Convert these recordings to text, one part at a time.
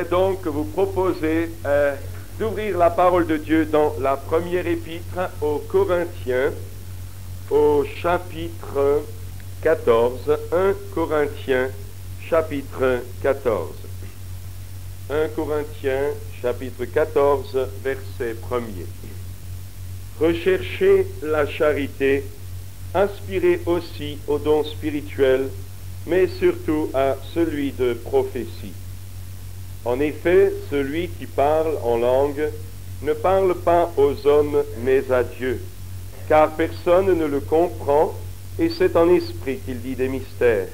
donc vous proposer d'ouvrir la parole de Dieu dans la première épître aux Corinthiens, au chapitre 14, 1 Corinthiens, chapitre 14. 1 Corinthiens, chapitre 14, verset 1er. Recherchez la charité, aspirez aussi aux dons spirituels, mais surtout à celui de prophétie. En effet, celui qui parle en langue ne parle pas aux hommes, mais à Dieu, car personne ne le comprend, et c'est en esprit qu'il dit des mystères.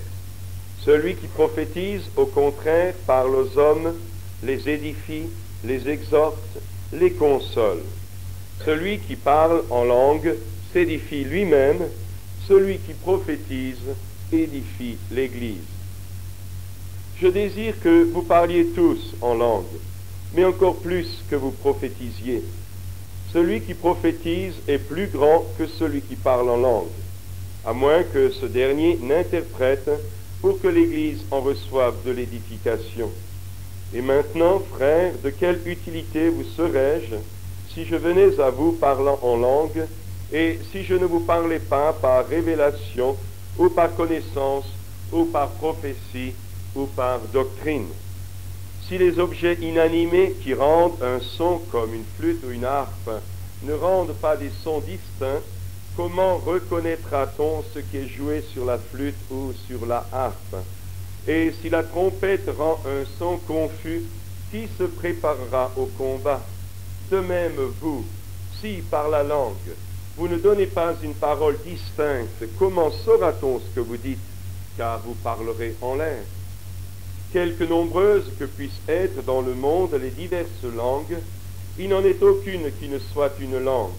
Celui qui prophétise, au contraire, parle aux hommes, les édifie, les exhorte, les console. Celui qui parle en langue s'édifie lui-même, celui qui prophétise édifie l'Église. Je désire que vous parliez tous en langue, mais encore plus que vous prophétisiez. Celui qui prophétise est plus grand que celui qui parle en langue, à moins que ce dernier n'interprète pour que l'Église en reçoive de l'édification. Et maintenant, frères, de quelle utilité vous serais-je si je venais à vous parlant en langue, et si je ne vous parlais pas par révélation, ou par connaissance, ou par prophétie, ou par doctrine? Si les objets inanimés qui rendent un son comme une flûte ou une harpe ne rendent pas des sons distincts, comment reconnaîtra-t-on ce qui est joué sur la flûte ou sur la harpe? Et si la trompette rend un son confus, qui se préparera au combat? De même, vous, si par la langue vous ne donnez pas une parole distincte, comment saura-t-on ce que vous dites, car vous parlerez en l'air? Quelque nombreuses que puissent être dans le monde les diverses langues, il n'en est aucune qui ne soit une langue.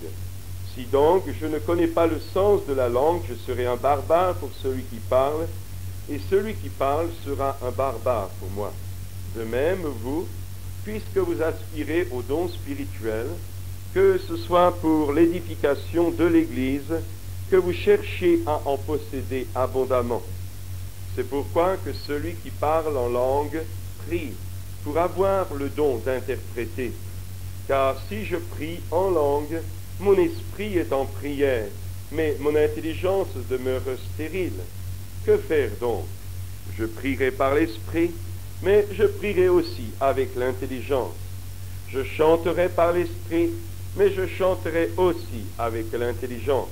Si donc je ne connais pas le sens de la langue, je serai un barbare pour celui qui parle, et celui qui parle sera un barbare pour moi. De même, vous, puisque vous aspirez aux dons spirituels, que ce soit pour l'édification de l'Église, que vous cherchiez à en posséder abondamment. C'est pourquoi que celui qui parle en langue prie pour avoir le don d'interpréter. Car si je prie en langue, mon esprit est en prière, mais mon intelligence demeure stérile. Que faire donc? Je prierai par l'esprit, mais je prierai aussi avec l'intelligence. Je chanterai par l'esprit, mais je chanterai aussi avec l'intelligence.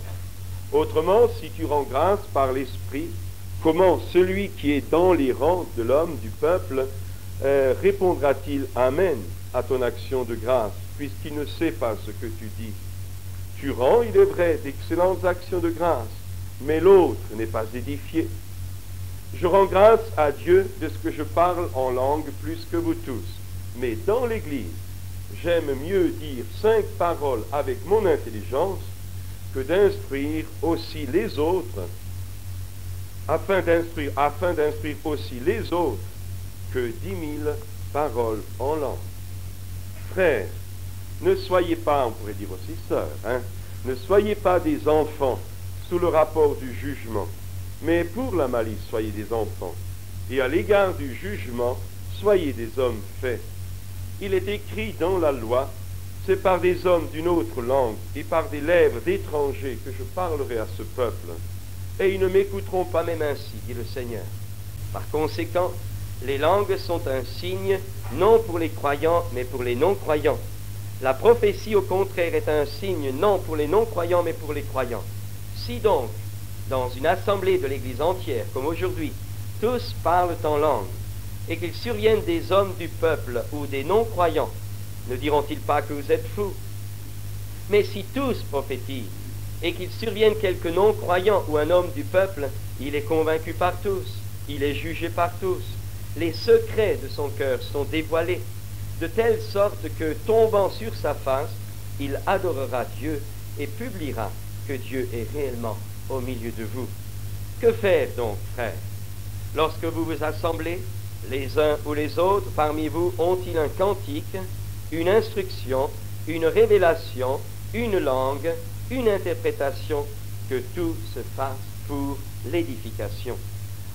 Autrement, si tu rends grâce par l'esprit, comment celui qui est dans les rangs de l'homme, du peuple, répondra-t-il Amen à ton action de grâce, puisqu'il ne sait pas ce que tu dis? Tu rends, il est vrai, d'excellentes actions de grâce, mais l'autre n'est pas édifié. Je rends grâce à Dieu de ce que je parle en langue plus que vous tous, mais dans l'Église, j'aime mieux dire 5 paroles avec mon intelligence que d'instruire aussi les autres, afin d'instruire aussi les autres que 10 000 paroles en langue. Frères, ne soyez pas, on pourrait dire aussi sœurs, ne soyez pas des enfants sous le rapport du jugement, mais pour la malice, soyez des enfants, et à l'égard du jugement, soyez des hommes faits. Il est écrit dans la loi, c'est par des hommes d'une autre langue et par des lèvres d'étrangers que je parlerai à ce peuple. Et ils ne m'écouteront pas même ainsi, dit le Seigneur. Par conséquent, les langues sont un signe, non pour les croyants, mais pour les non-croyants. La prophétie, au contraire, est un signe, non pour les non-croyants, mais pour les croyants. Si donc, dans une assemblée de l'Église entière, comme aujourd'hui, tous parlent en langue, et qu'ils surviennent des hommes du peuple ou des non-croyants, ne diront-ils pas que vous êtes fous? Mais si tous prophétisent, et qu'il survienne quelque non-croyant ou un homme du peuple, il est convaincu par tous, il est jugé par tous. Les secrets de son cœur sont dévoilés, de telle sorte que, tombant sur sa face, il adorera Dieu et publiera que Dieu est réellement au milieu de vous. Que faire donc, frères? Lorsque vous vous assemblez, les uns ou les autres parmi vous ont-ils un cantique, une instruction, une révélation, une langue, une interprétation? Que tout se fasse pour l'édification.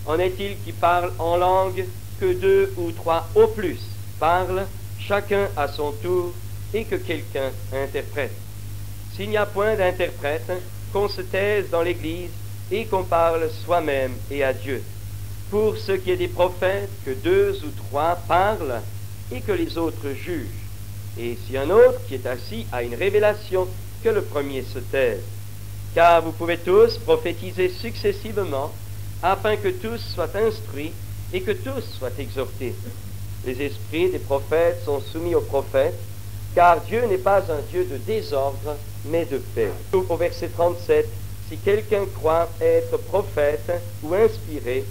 En est-il qui parle en langue que 2 ou 3 au plus, parlent, chacun à son tour, et que quelqu'un interprète. S'il n'y a point d'interprète, qu'on se taise dans l'Église et qu'on parle soi-même et à Dieu. Pour ce qui est des prophètes, que 2 ou 3 parlent et que les autres jugent. Et si un autre qui est assis a une révélation, que le premier se taise. Car vous pouvez tous prophétiser successivement, afin que tous soient instruits et que tous soient exhortés. Les esprits des prophètes sont soumis aux prophètes, car Dieu n'est pas un Dieu de désordre, mais de paix. Au verset 37, si quelqu'un croit être prophète ou inspiré,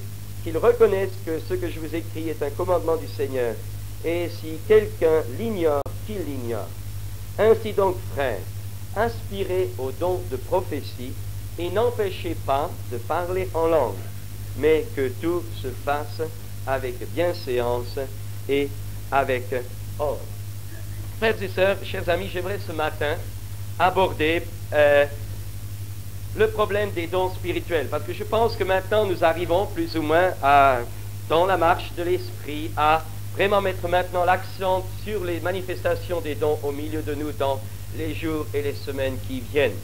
qu'il reconnaisse que ce que je vous écris est un commandement du Seigneur, et si quelqu'un l'ignore, qu'il l'ignore. Ainsi donc, frères, aspirez au don de prophétie, et n'empêchez pas de parler en langue, mais que tout se fasse avec bienséance et avec ordre. Frères et sœurs, chers amis, j'aimerais ce matin aborder le problème des dons spirituels, parce que je pense que maintenant nous arrivons plus ou moins dans la marche de l'esprit à vraiment mettre maintenant l'accent sur les manifestations des dons au milieu de nous dans les jours et les semaines qui viennent.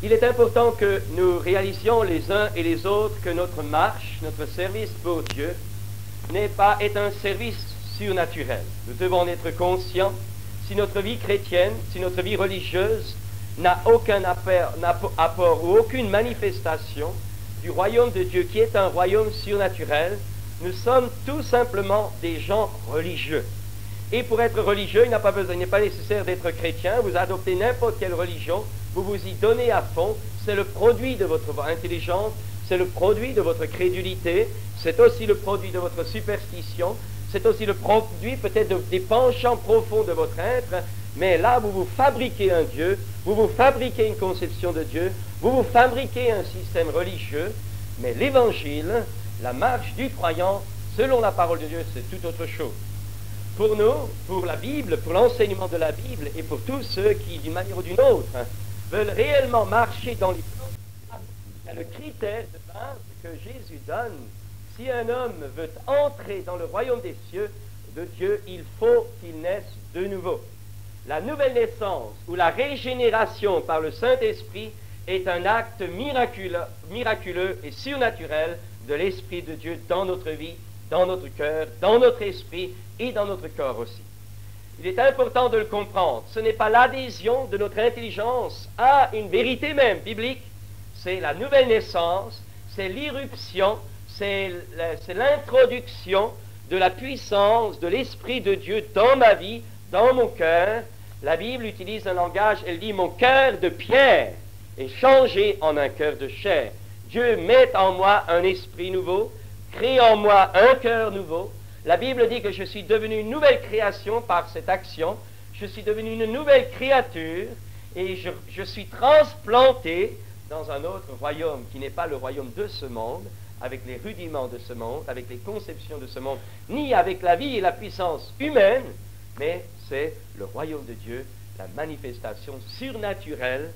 Il est important que nous réalisions les uns et les autres que notre marche, notre service pour Dieu est un service surnaturel. Nous devons en être conscients. Si notre vie chrétienne, si notre vie religieuse n'a aucun apport ou aucune manifestation du royaume de Dieu, qui est un royaume surnaturel, nous sommes tout simplement des gens religieux. Et pour être religieux, il n'est pas nécessaire d'être chrétien. Vous adoptez n'importe quelle religion, vous vous y donnez à fond. C'est le produit de votre intelligence, c'est le produit de votre crédulité, c'est aussi le produit de votre superstition, c'est aussi le produit peut-être des penchants profonds de votre être. Mais là, vous vous fabriquez un Dieu, vous vous fabriquez une conception de Dieu, vous vous fabriquez un système religieux. Mais l'Évangile, la marche du croyant, selon la parole de Dieu, c'est tout autre chose. Pour nous, pour la Bible, pour l'enseignement de la Bible, et pour tous ceux qui, d'une manière ou d'une autre, veulent réellement marcher dans les plans, il y a le critère de base que Jésus donne. Si un homme veut entrer dans le royaume des cieux de Dieu, il faut qu'il naisse de nouveau. La nouvelle naissance ou la régénération par le Saint-Esprit est un acte miraculeux et surnaturel de l'Esprit de Dieu dans notre vie, dans notre cœur, dans notre esprit et dans notre corps aussi. Il est important de le comprendre. Ce n'est pas l'adhésion de notre intelligence à une vérité même biblique, c'est la nouvelle naissance, c'est l'irruption, c'est l'introduction de la puissance de l'Esprit de Dieu dans ma vie, dans mon cœur. La Bible utilise un langage, elle dit « mon cœur de pierre est changé en un cœur de chair ». Dieu met en moi un esprit nouveau, crée en moi un cœur nouveau. La Bible dit que je suis devenu une nouvelle création par cette action. Je suis devenu une nouvelle créature et je suis transplanté dans un autre royaume qui n'est pas le royaume de ce monde, avec les rudiments de ce monde, avec les conceptions de ce monde, ni avec la vie et la puissance humaine, mais c'est le royaume de Dieu, la manifestation surnaturelle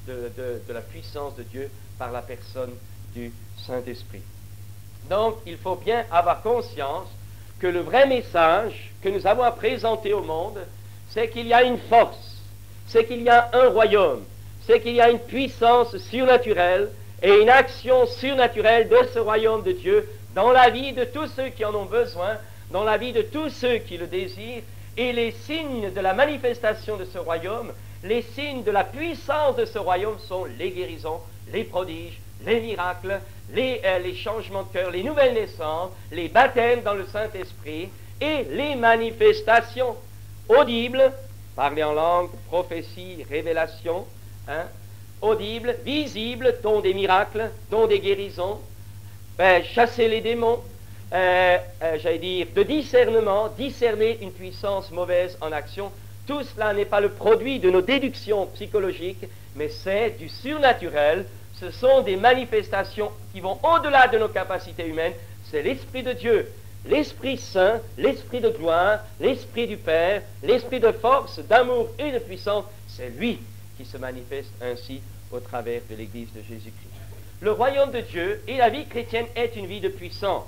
de la puissance de Dieu par la personne du Saint-Esprit. Donc, il faut bien avoir conscience que le vrai message que nous avons à présenter au monde, c'est qu'il y a une force, c'est qu'il y a un royaume, c'est qu'il y a une puissance surnaturelle et une action surnaturelle de ce royaume de Dieu dans la vie de tous ceux qui en ont besoin, dans la vie de tous ceux qui le désirent, et les signes de la manifestation de ce royaume, les signes de la puissance de ce royaume sont les guérisons, les prodiges, les miracles, les changements de cœur, les nouvelles naissances, les baptêmes dans le Saint-Esprit et les manifestations audibles, parler en langue, prophétie, révélation, audibles, visibles, dont des miracles, dont des guérisons, chasser les démons, j'allais dire, de discernement, discerner une puissance mauvaise en action. Tout cela n'est pas le produit de nos déductions psychologiques, mais c'est du surnaturel. Ce sont des manifestations qui vont au-delà de nos capacités humaines. C'est l'Esprit de Dieu, l'Esprit Saint, l'Esprit de gloire, l'Esprit du Père, l'Esprit de force, d'amour et de puissance. C'est lui qui se manifeste ainsi au travers de l'Église de Jésus-Christ. Le royaume de Dieu et la vie chrétienne est une vie de puissance.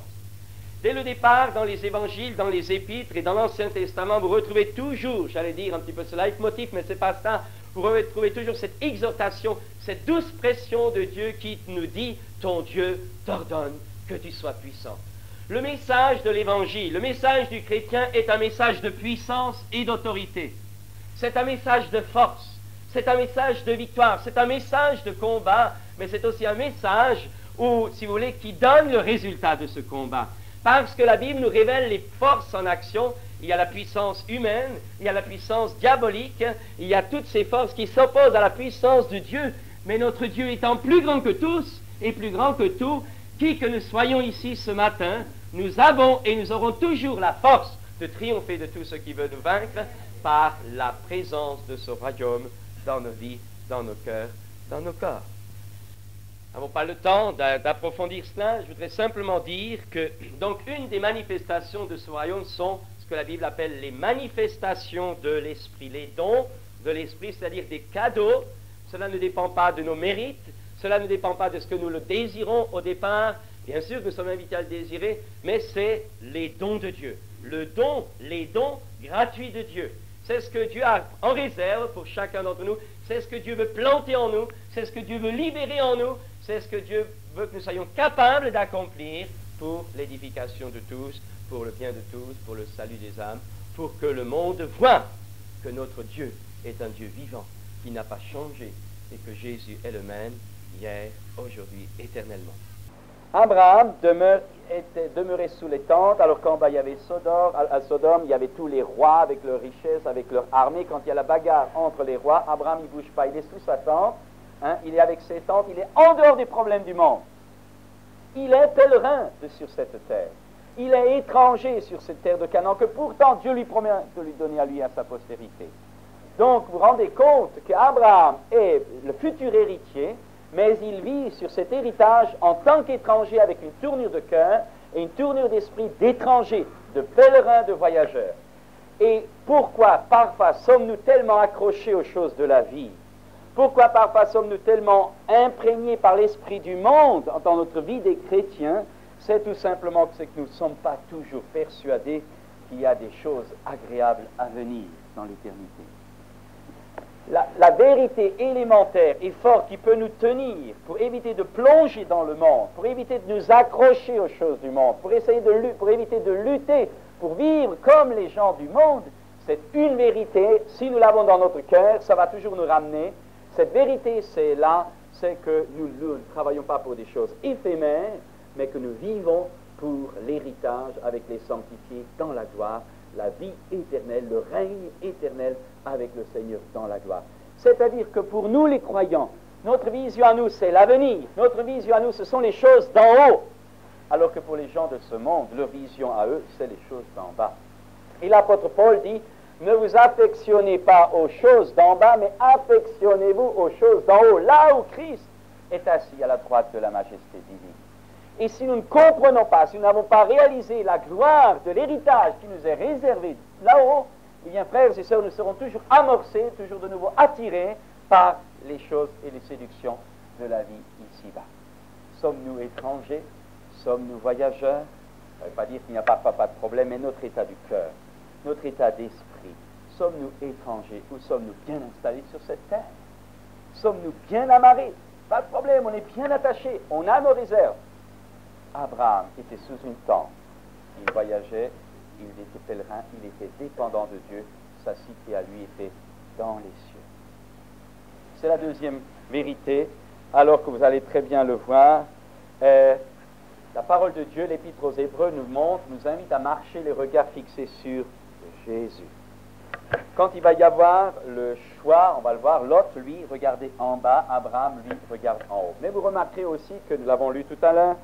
Dès le départ, dans les évangiles, dans les épîtres et dans l'Ancien Testament, vous retrouvez toujours, j'allais dire un petit peu ce leitmotiv, mais c'est pas ça, vous retrouvez toujours cette exhortation, cette douce pression de Dieu qui nous dit, ton Dieu t'ordonne que tu sois puissant. Le message de l'évangile, le message du chrétien est un message de puissance et d'autorité. C'est un message de force, c'est un message de victoire, c'est un message de combat, mais c'est aussi un message où, si vous voulez, qui donne le résultat de ce combat. Parce que la Bible nous révèle les forces en action. Il y a la puissance humaine, il y a la puissance diabolique, il y a toutes ces forces qui s'opposent à la puissance de Dieu. Mais notre Dieu étant plus grand que tous et plus grand que tout, qui que nous soyons ici ce matin, nous avons et nous aurons toujours la force de triompher de tout ce qui veut nous vaincre par la présence de ce royaume dans nos vies, dans nos cœurs, dans nos corps. Nous n'avons pas le temps d'approfondir cela. Je voudrais simplement dire que, donc, une des manifestations de ce royaume sont ce que la Bible appelle les manifestations de l'Esprit, les dons de l'Esprit, c'est-à-dire des cadeaux. Cela ne dépend pas de nos mérites, cela ne dépend pas de ce que nous le désirons au départ. Bien sûr, nous sommes invités à le désirer, mais c'est les dons de Dieu. Les dons gratuits de Dieu. C'est ce que Dieu a en réserve pour chacun d'entre nous. C'est ce que Dieu veut planter en nous. C'est ce que Dieu veut libérer en nous. C'est ce que Dieu veut que nous soyons capables d'accomplir pour l'édification de tous, pour le bien de tous, pour le salut des âmes, pour que le monde voie que notre Dieu est un Dieu vivant, qui n'a pas changé, et que Jésus est le même, hier, aujourd'hui, éternellement. Abraham demeurait sous les tentes, alors qu'en bas il y avait à Sodome, il y avait tous les rois avec leurs richesses, avec leur armée. Quand il y a la bagarre entre les rois, Abraham il ne bouge pas, il est sous sa tente, il est avec ses tentes, il est en dehors des problèmes du monde. Il est pèlerin sur cette terre. Il est étranger sur cette terre de Canaan, que pourtant Dieu lui promet de lui donner à lui et à sa postérité. Donc vous vous rendez compte qu'Abraham est le futur héritier, mais il vit sur cet héritage en tant qu'étranger avec une tournure de cœur et une tournure d'esprit d'étranger, de pèlerin, de voyageur. Et pourquoi parfois sommes-nous tellement accrochés aux choses de la vie? Pourquoi parfois sommes-nous tellement imprégnés par l'esprit du monde dans notre vie des chrétiens? C'est tout simplement que nous ne sommes pas toujours persuadés qu'il y a des choses agréables à venir dans l'éternité. La vérité élémentaire et forte qui peut nous tenir pour éviter de plonger dans le monde, pour éviter de nous accrocher aux choses du monde, pour éviter de lutter, pour vivre comme les gens du monde, c'est une vérité. Si nous l'avons dans notre cœur, ça va toujours nous ramener. Cette vérité, c'est que nous ne travaillons pas pour des choses éphémères, mais que nous vivons pour l'héritage avec les sanctifiés dans la gloire, la vie éternelle, le règne éternel avec le Seigneur dans la gloire. C'est-à-dire que pour nous les croyants, notre vision à nous c'est l'avenir, notre vision à nous ce sont les choses d'en haut, alors que pour les gens de ce monde, leur vision à eux c'est les choses d'en bas. Et l'apôtre Paul dit, ne vous affectionnez pas aux choses d'en bas, mais affectionnez-vous aux choses d'en haut, là où Christ est assis à la droite de la majesté divine. Et si nous ne comprenons pas, si nous n'avons pas réalisé la gloire de l'héritage qui nous est réservé là-haut, eh bien, frères et sœurs, nous serons toujours amorcés, toujours de nouveau attirés par les choses et les séductions de la vie ici-bas. Sommes-nous étrangers? Sommes-nous voyageurs? Ça ne veut pas dire qu'il n'y a parfois pas de problème, mais notre état du cœur, notre état d'esprit, sommes-nous étrangers ou sommes-nous bien installés sur cette terre? Sommes-nous bien amarrés? Pas de problème, on est bien attachés, on a nos réserves. Abraham était sous une tente, il voyageait, il était pèlerin, il était dépendant de Dieu, sa cité à lui était dans les cieux. C'est la deuxième vérité, alors que vous allez très bien le voir. La parole de Dieu, l'Épître aux Hébreux nous montre, nous invite à marcher les regards fixés sur Jésus. Quand il va y avoir le choix, on va le voir, Lot, lui, regardait en bas, Abraham, lui, regarde en haut. Mais vous remarquerez aussi que nous l'avons lu tout à l'heure,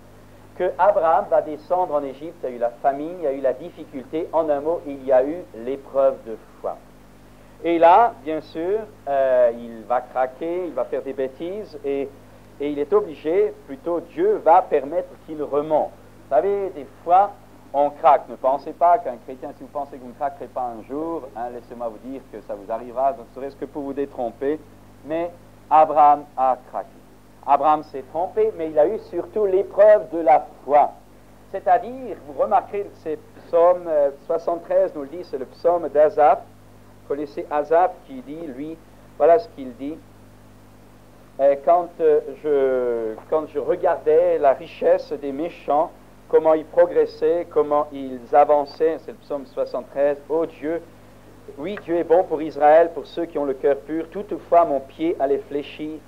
que Abraham va descendre en Égypte, il y a eu la famine, il y a eu la difficulté, en un mot, il y a eu l'épreuve de foi. Et là, bien sûr, il va craquer, il va faire des bêtises, et il est obligé, plutôt Dieu va permettre qu'il remonte. Vous savez, des fois, on craque. Ne pensez pas qu'un chrétien, si vous pensez que vous ne craquerez pas un jour, laissez-moi vous dire que ça vous arrivera, ne serait-ce que pour vous détromper, mais Abraham a craqué. Abraham s'est trompé, mais il a eu surtout l'épreuve de la foi. C'est-à-dire, vous remarquerez, c'est psaume 73 nous le dit, c'est le psaume d'Asaph. Vous connaissez Asaph qui dit, lui, voilà ce qu'il dit. Quand je regardais la richesse des méchants, comment ils progressaient, comment ils avançaient, c'est le psaume 73, ô Dieu, oui, Dieu est bon pour Israël, pour ceux qui ont le cœur pur. Toutefois, mon pied allait fléchir,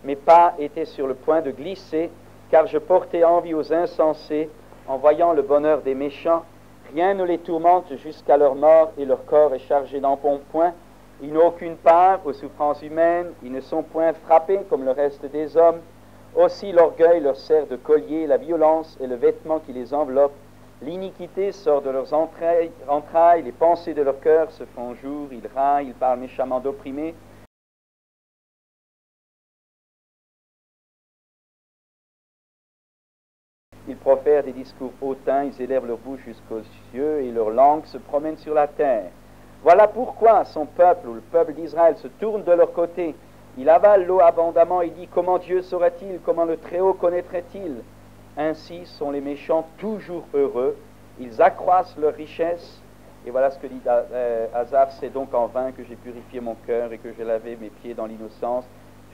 mes pas étaient sur le point de glisser, car je portais envie aux insensés, en voyant le bonheur des méchants. Rien ne les tourmente jusqu'à leur mort, et leur corps est chargé d'embonpoint. Ils n'ont aucune part aux souffrances humaines, ils ne sont point frappés comme le reste des hommes. Aussi l'orgueil leur sert de collier, la violence est le vêtement qui les enveloppe. L'iniquité sort de leurs entrailles, les pensées de leur cœur se font jour, ils raillent, ils parlent méchamment d'opprimés. Ils profèrent des discours hautains, ils élèvent leur bouche jusqu'aux cieux, et leur langue se promène sur la terre. Voilà pourquoi son peuple, ou le peuple d'Israël, se tourne de leur côté. Il avale l'eau abondamment et dit, comment Dieu saurait-il, comment le Très-Haut connaîtrait-il? Ainsi sont les méchants toujours heureux, ils accroissent leur richesse. Et voilà ce que dit Asaph, c'est donc en vain que j'ai purifié mon cœur et que j'ai lavé mes pieds dans l'innocence.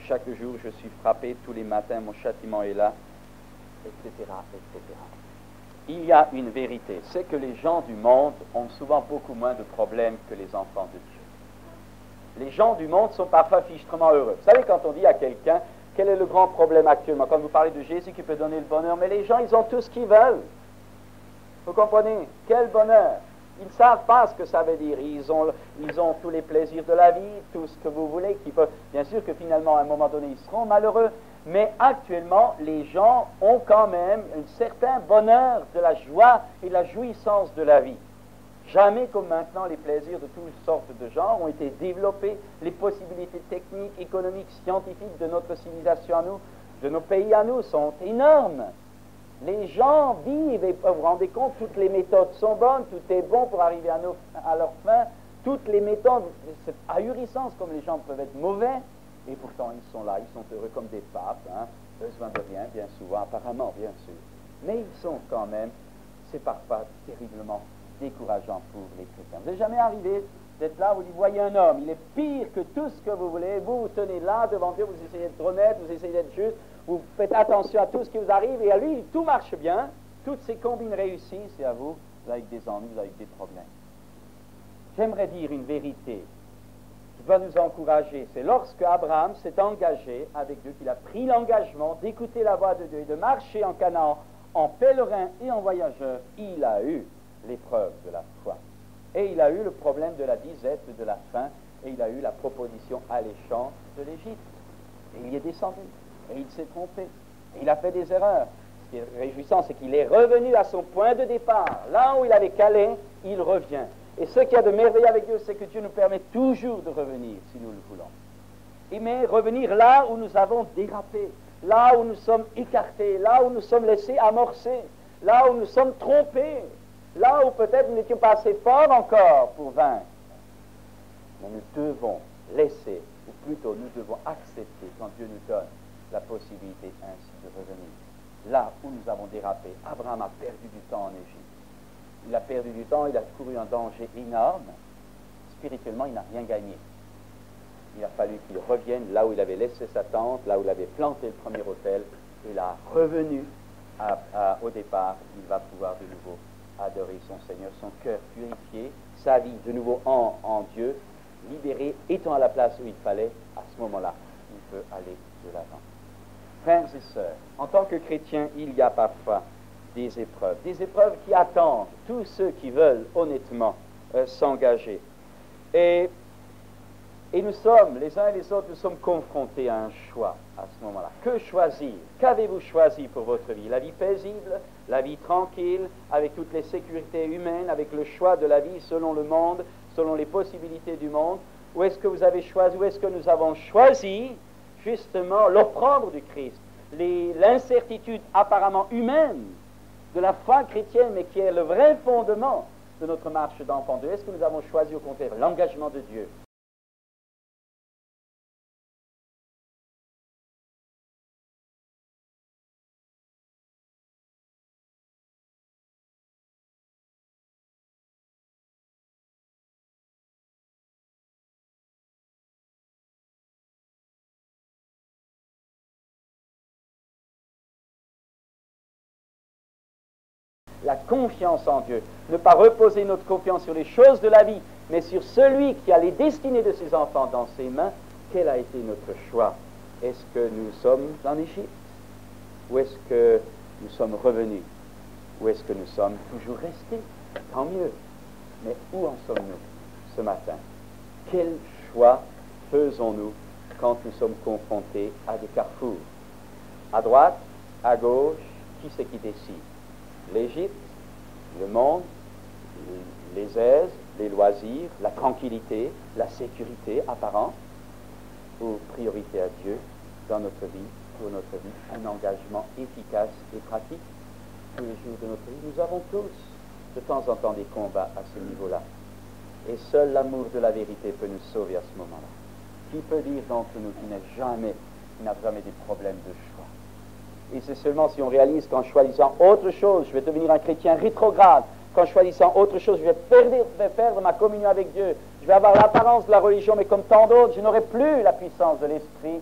Chaque jour je suis frappé, tous les matins mon châtiment est là, etc., etc. Il y a une vérité, c'est que les gens du monde ont souvent beaucoup moins de problèmes que les enfants de Dieu. Les gens du monde sont parfois fichtrement heureux. Vous savez, quand on dit à quelqu'un, quel est le grand problème actuellement? Quand vous parlez de Jésus qui peut donner le bonheur, mais les gens, ils ont tout ce qu'ils veulent. Vous comprenez? Quel bonheur! Ils ne savent pas ce que ça veut dire. Ils ont tous les plaisirs de la vie, tout ce que vous voulez, qui peuvent... Bien sûr que finalement, à un moment donné, ils seront malheureux, mais actuellement, les gens ont quand même un certain bonheur de la joie et de la jouissance de la vie. Jamais comme maintenant, les plaisirs de toutes sortes de genres ont été développés, les possibilités techniques, économiques, scientifiques de notre civilisation à nous, de nos pays à nous, sont énormes. Les gens vivent, et vous vous rendez compte, toutes les méthodes sont bonnes, tout est bon pour arriver à leur fin, toutes les méthodes, c'est ahurissant comme les gens peuvent être mauvais, et pourtant ils sont là, ils sont heureux comme des papes, hein, besoin de rien, bien souvent, apparemment, bien sûr. Mais ils sont quand même, c'est parfois terriblement décourageant pour les chrétiens. Vous n'êtes jamais arrivé d'être là, vous voyez un homme, il est pire que tout ce que vous voulez, vous vous tenez là devant Dieu, vous essayez d'être honnête, vous essayez d'être juste, vous faites attention à tout ce qui vous arrive, et à lui, tout marche bien, toutes ces combines réussissent, et à vous, vous avez des ennuis, vous avez des problèmes. J'aimerais dire une vérité qui doit nous encourager, c'est lorsque Abraham s'est engagé avec Dieu, qu'il a pris l'engagement d'écouter la voix de Dieu et de marcher en Canaan, en pèlerin et en voyageur, il a eu l'épreuve de la foi. Et il a eu le problème de la disette, de la faim, et il a eu la proposition alléchante de l'Égypte. Et il y est descendu, et il s'est trompé, et il a fait des erreurs. Ce qui est réjouissant, c'est qu'il est revenu à son point de départ. Là où il avait calé, il revient. Et ce qu'il y a de merveilleux avec Dieu, c'est que Dieu nous permet toujours de revenir, si nous le voulons. Et mais revenir là où nous avons dérapé, là où nous sommes écartés, là où nous sommes laissés amorcer, là où nous sommes trompés, là où peut-être nous n'étions pas assez forts encore pour vaincre. Mais nous devons laisser, ou plutôt nous devons accepter quand Dieu nous donne la possibilité ainsi de revenir. Là où nous avons dérapé, Abraham a perdu du temps en Égypte. Il a perdu du temps, il a couru un danger énorme. Spirituellement, il n'a rien gagné. Il a fallu qu'il revienne là où il avait laissé sa tente, là où il avait planté le premier autel, et là, revenu au départ, il va pouvoir de nouveau adorer son Seigneur, son cœur purifié, sa vie de nouveau en Dieu, libéré, étant à la place où il fallait, à ce moment-là, il peut aller de l'avant. Frères et sœurs, en tant que chrétiens, il y a parfois des épreuves qui attendent tous ceux qui veulent honnêtement s'engager. Et nous sommes, les uns et les autres, nous sommes confrontés à un choix à ce moment-là. Que choisir? Qu'avez-vous choisi pour votre vie? La vie paisible, la vie tranquille, avec toutes les sécurités humaines, avec le choix de la vie selon le monde, selon les possibilités du monde? Ou est-ce que vous avez choisi, ou est-ce que nous avons choisi justement l'opprobre du Christ, l'incertitude apparemment humaine de la foi chrétienne, mais qui est le vrai fondement de notre marche d'enfant de Dieu? Est-ce que nous avons choisi au contraire l'engagement de Dieu? la confiance en Dieu. Ne pas reposer notre confiance sur les choses de la vie, mais sur celui qui a les destinées de ses enfants dans ses mains. Quel a été notre choix? Est-ce que nous sommes en Égypte? Ou est-ce que nous sommes revenus? Ou est-ce que nous sommes toujours restés? Tant mieux. Mais où en sommes-nous ce matin? Quel choix faisons-nous quand nous sommes confrontés à des carrefours? À droite, à gauche, qui c'est qui décide? L'Égypte, le monde, les aises, les loisirs, la tranquillité, la sécurité apparente, ou priorité à Dieu dans notre vie, pour notre vie, un engagement efficace et pratique tous les jours de notre vie. Nous avons tous de temps en temps des combats à ce niveau-là. Et seul l'amour de la vérité peut nous sauver à ce moment-là. Qui peut dire d'entre nous qui n'a jamais des problèmes de choix? Et c'est seulement si on réalise qu'en choisissant autre chose, je vais devenir un chrétien rétrograde, qu'en choisissant autre chose, je vais perdre ma communion avec Dieu, je vais avoir l'apparence de la religion, mais comme tant d'autres, je n'aurai plus la puissance de l'esprit.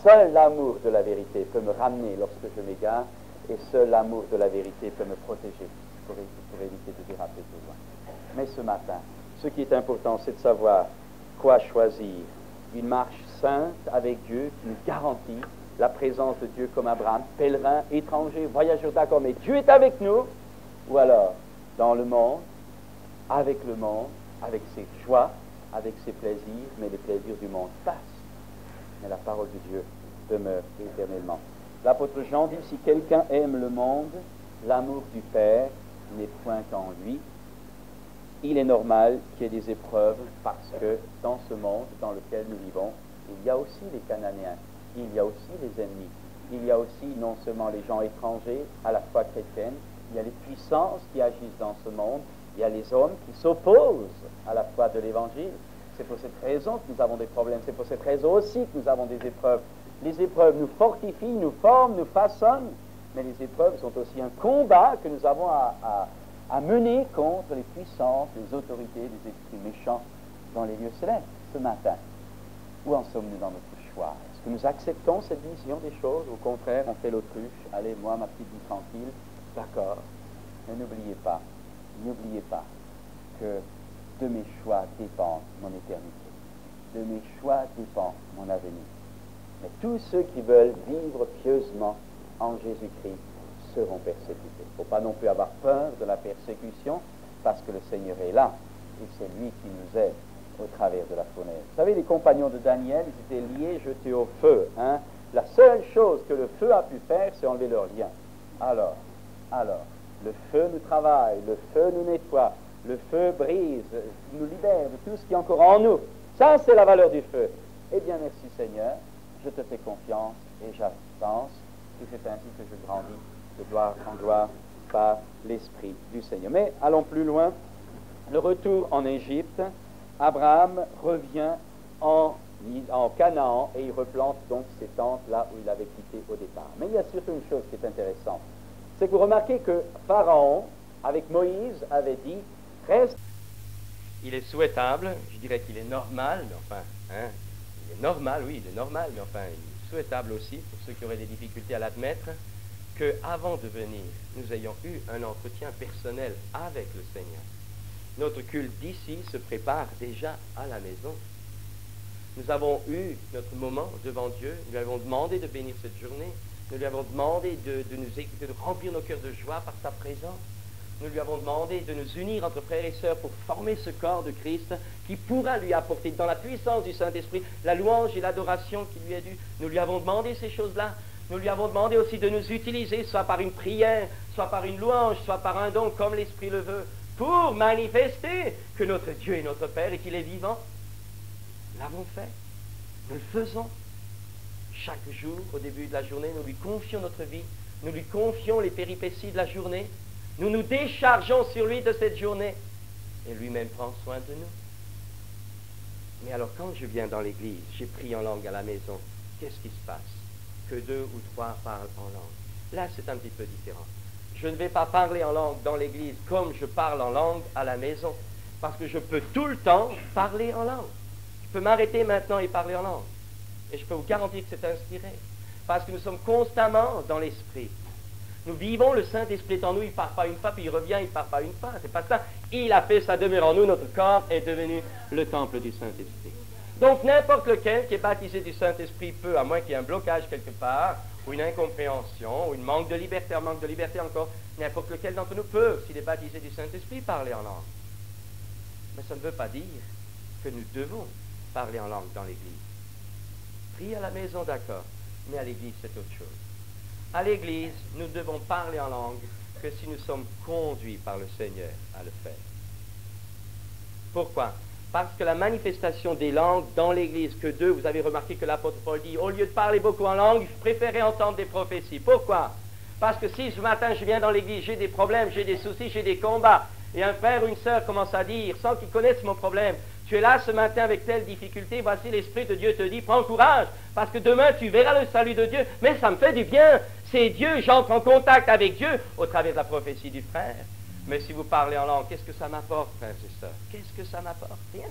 Seul l'amour de la vérité peut me ramener lorsque je m'égare, et seul l'amour de la vérité peut me protéger pour éviter de déraper plus loin. Mais ce matin, ce qui est important, c'est de savoir quoi choisir. Une marche sainte avec Dieu qui nous garantit la présence de Dieu comme Abraham, pèlerin, étranger, voyageur, d'accord, mais Dieu est avec nous, ou alors dans le monde, avec ses joies, avec ses plaisirs, mais les plaisirs du monde passent. Mais la parole de Dieu demeure éternellement. L'apôtre Jean dit, si quelqu'un aime le monde, l'amour du Père n'est point en lui. Il est normal qu'il y ait des épreuves parce que dans ce monde dans lequel nous vivons, il y a aussi les Cananéens, il y a aussi les ennemis, il y a aussi non seulement les gens étrangers à la foi chrétienne, il y a les puissances qui agissent dans ce monde, il y a les hommes qui s'opposent à la foi de l'Évangile. C'est pour cette raison que nous avons des problèmes, c'est pour cette raison aussi que nous avons des épreuves. Les épreuves nous fortifient, nous forment, nous façonnent, mais les épreuves sont aussi un combat que nous avons à mener contre les puissances, les autorités, les esprits méchants dans les lieux célestes. Ce matin, où en sommes-nous dans notre choix? Est-ce que nous acceptons cette vision des choses? Au contraire, on fait l'autruche. Allez, moi, ma petite vie tranquille, d'accord. Mais n'oubliez pas que de mes choix dépend mon éternité. De mes choix dépend mon avenir. Mais tous ceux qui veulent vivre pieusement en Jésus-Christ seront persécutés. Il ne faut pas non plus avoir peur de la persécution, parce que le Seigneur est là, et c'est lui qui nous aide au travers de la fournaise. Vous savez, les compagnons de Daniel, ils étaient liés, jetés au feu. La seule chose que le feu a pu faire, c'est enlever leurs liens. Alors, le feu nous travaille, le feu nous nettoie, le feu brise, nous libère de tout ce qui est encore en nous. Ça, c'est la valeur du feu. Eh bien, merci Seigneur, je te fais confiance et j'avance, et c'est ainsi que je grandis de gloire en gloire par l'Esprit du Seigneur. Mais allons plus loin. Le retour en Égypte, Abraham revient en Canaan et il replante donc ses tentes là où il avait quitté au départ. Mais il y a surtout une chose qui est intéressante, c'est que vous remarquez que Pharaon, avec Moïse, avait dit « Reste ». Il est souhaitable, je dirais qu'il est normal, mais enfin, il est normal, oui, il est normal, mais enfin, il est souhaitable aussi, pour ceux qui auraient des difficultés à l'admettre, qu'avant de venir, nous ayons eu un entretien personnel avec le Seigneur. Notre culte d'ici se prépare déjà à la maison. Nous avons eu notre moment devant Dieu, nous lui avons demandé de bénir cette journée, nous lui avons demandé de remplir nos cœurs de joie par sa présence. Nous lui avons demandé de nous unir entre frères et sœurs pour former ce corps de Christ qui pourra lui apporter, dans la puissance du Saint-Esprit, la louange et l'adoration qui lui est due. Nous lui avons demandé ces choses-là. Nous lui avons demandé aussi de nous utiliser, soit par une prière, soit par une louange, soit par un don, comme l'Esprit le veut, pour manifester que notre Dieu est notre Père et qu'il est vivant. Nous l'avons fait. Nous le faisons. Chaque jour, au début de la journée, nous lui confions notre vie. Nous lui confions les péripéties de la journée. Nous nous déchargeons sur lui de cette journée. Et lui-même prend soin de nous. Mais alors, quand je viens dans l'église, j'ai pris en langue à la maison, qu'est-ce qui se passe? Que 2 ou 3 parlent en langue. Là, c'est un petit peu différent. Je ne vais pas parler en langue dans l'église comme je parle en langue à la maison, parce que je peux tout le temps parler en langue. Je peux m'arrêter maintenant et parler en langue. Et je peux vous garantir que c'est inspiré, parce que nous sommes constamment dans l'esprit. Nous vivons, le Saint-Esprit est en nous, il ne part pas une fois, puis il revient, il ne part pas une fois. C'est pas ça. Il a fait sa demeure en nous, notre corps est devenu le temple du Saint-Esprit. Donc n'importe lequel qui est baptisé du Saint-Esprit peut, à moins qu'il y ait un blocage quelque part, ou une incompréhension, ou un manque de liberté encore, n'importe lequel d'entre nous peut, s'il est baptisé du Saint-Esprit, parler en langue. Mais ça ne veut pas dire que nous devons parler en langue dans l'Église. Prier à la maison, d'accord, mais à l'Église, c'est autre chose. À l'Église, nous devons parler en langue que si nous sommes conduits par le Seigneur à le faire. Pourquoi? Parce que la manifestation des langues dans l'Église, vous avez remarqué que l'apôtre Paul dit, au lieu de parler beaucoup en langue, je préférais entendre des prophéties. Pourquoi? Parce que si ce matin je viens dans l'Église, j'ai des problèmes, j'ai des soucis, j'ai des combats, et un frère ou une sœur commence à dire, sans qu'ils connaissent mon problème, tu es là ce matin avec telle difficulté, voici l'Esprit de Dieu te dit, prends courage, parce que demain tu verras le salut de Dieu, mais ça me fait du bien, c'est Dieu, j'entre en contact avec Dieu au travers de la prophétie du frère. Mais si vous parlez en langue, qu'est-ce que ça m'apporte, frères et sœurs? Qu'est-ce que ça m'apporte? Rien.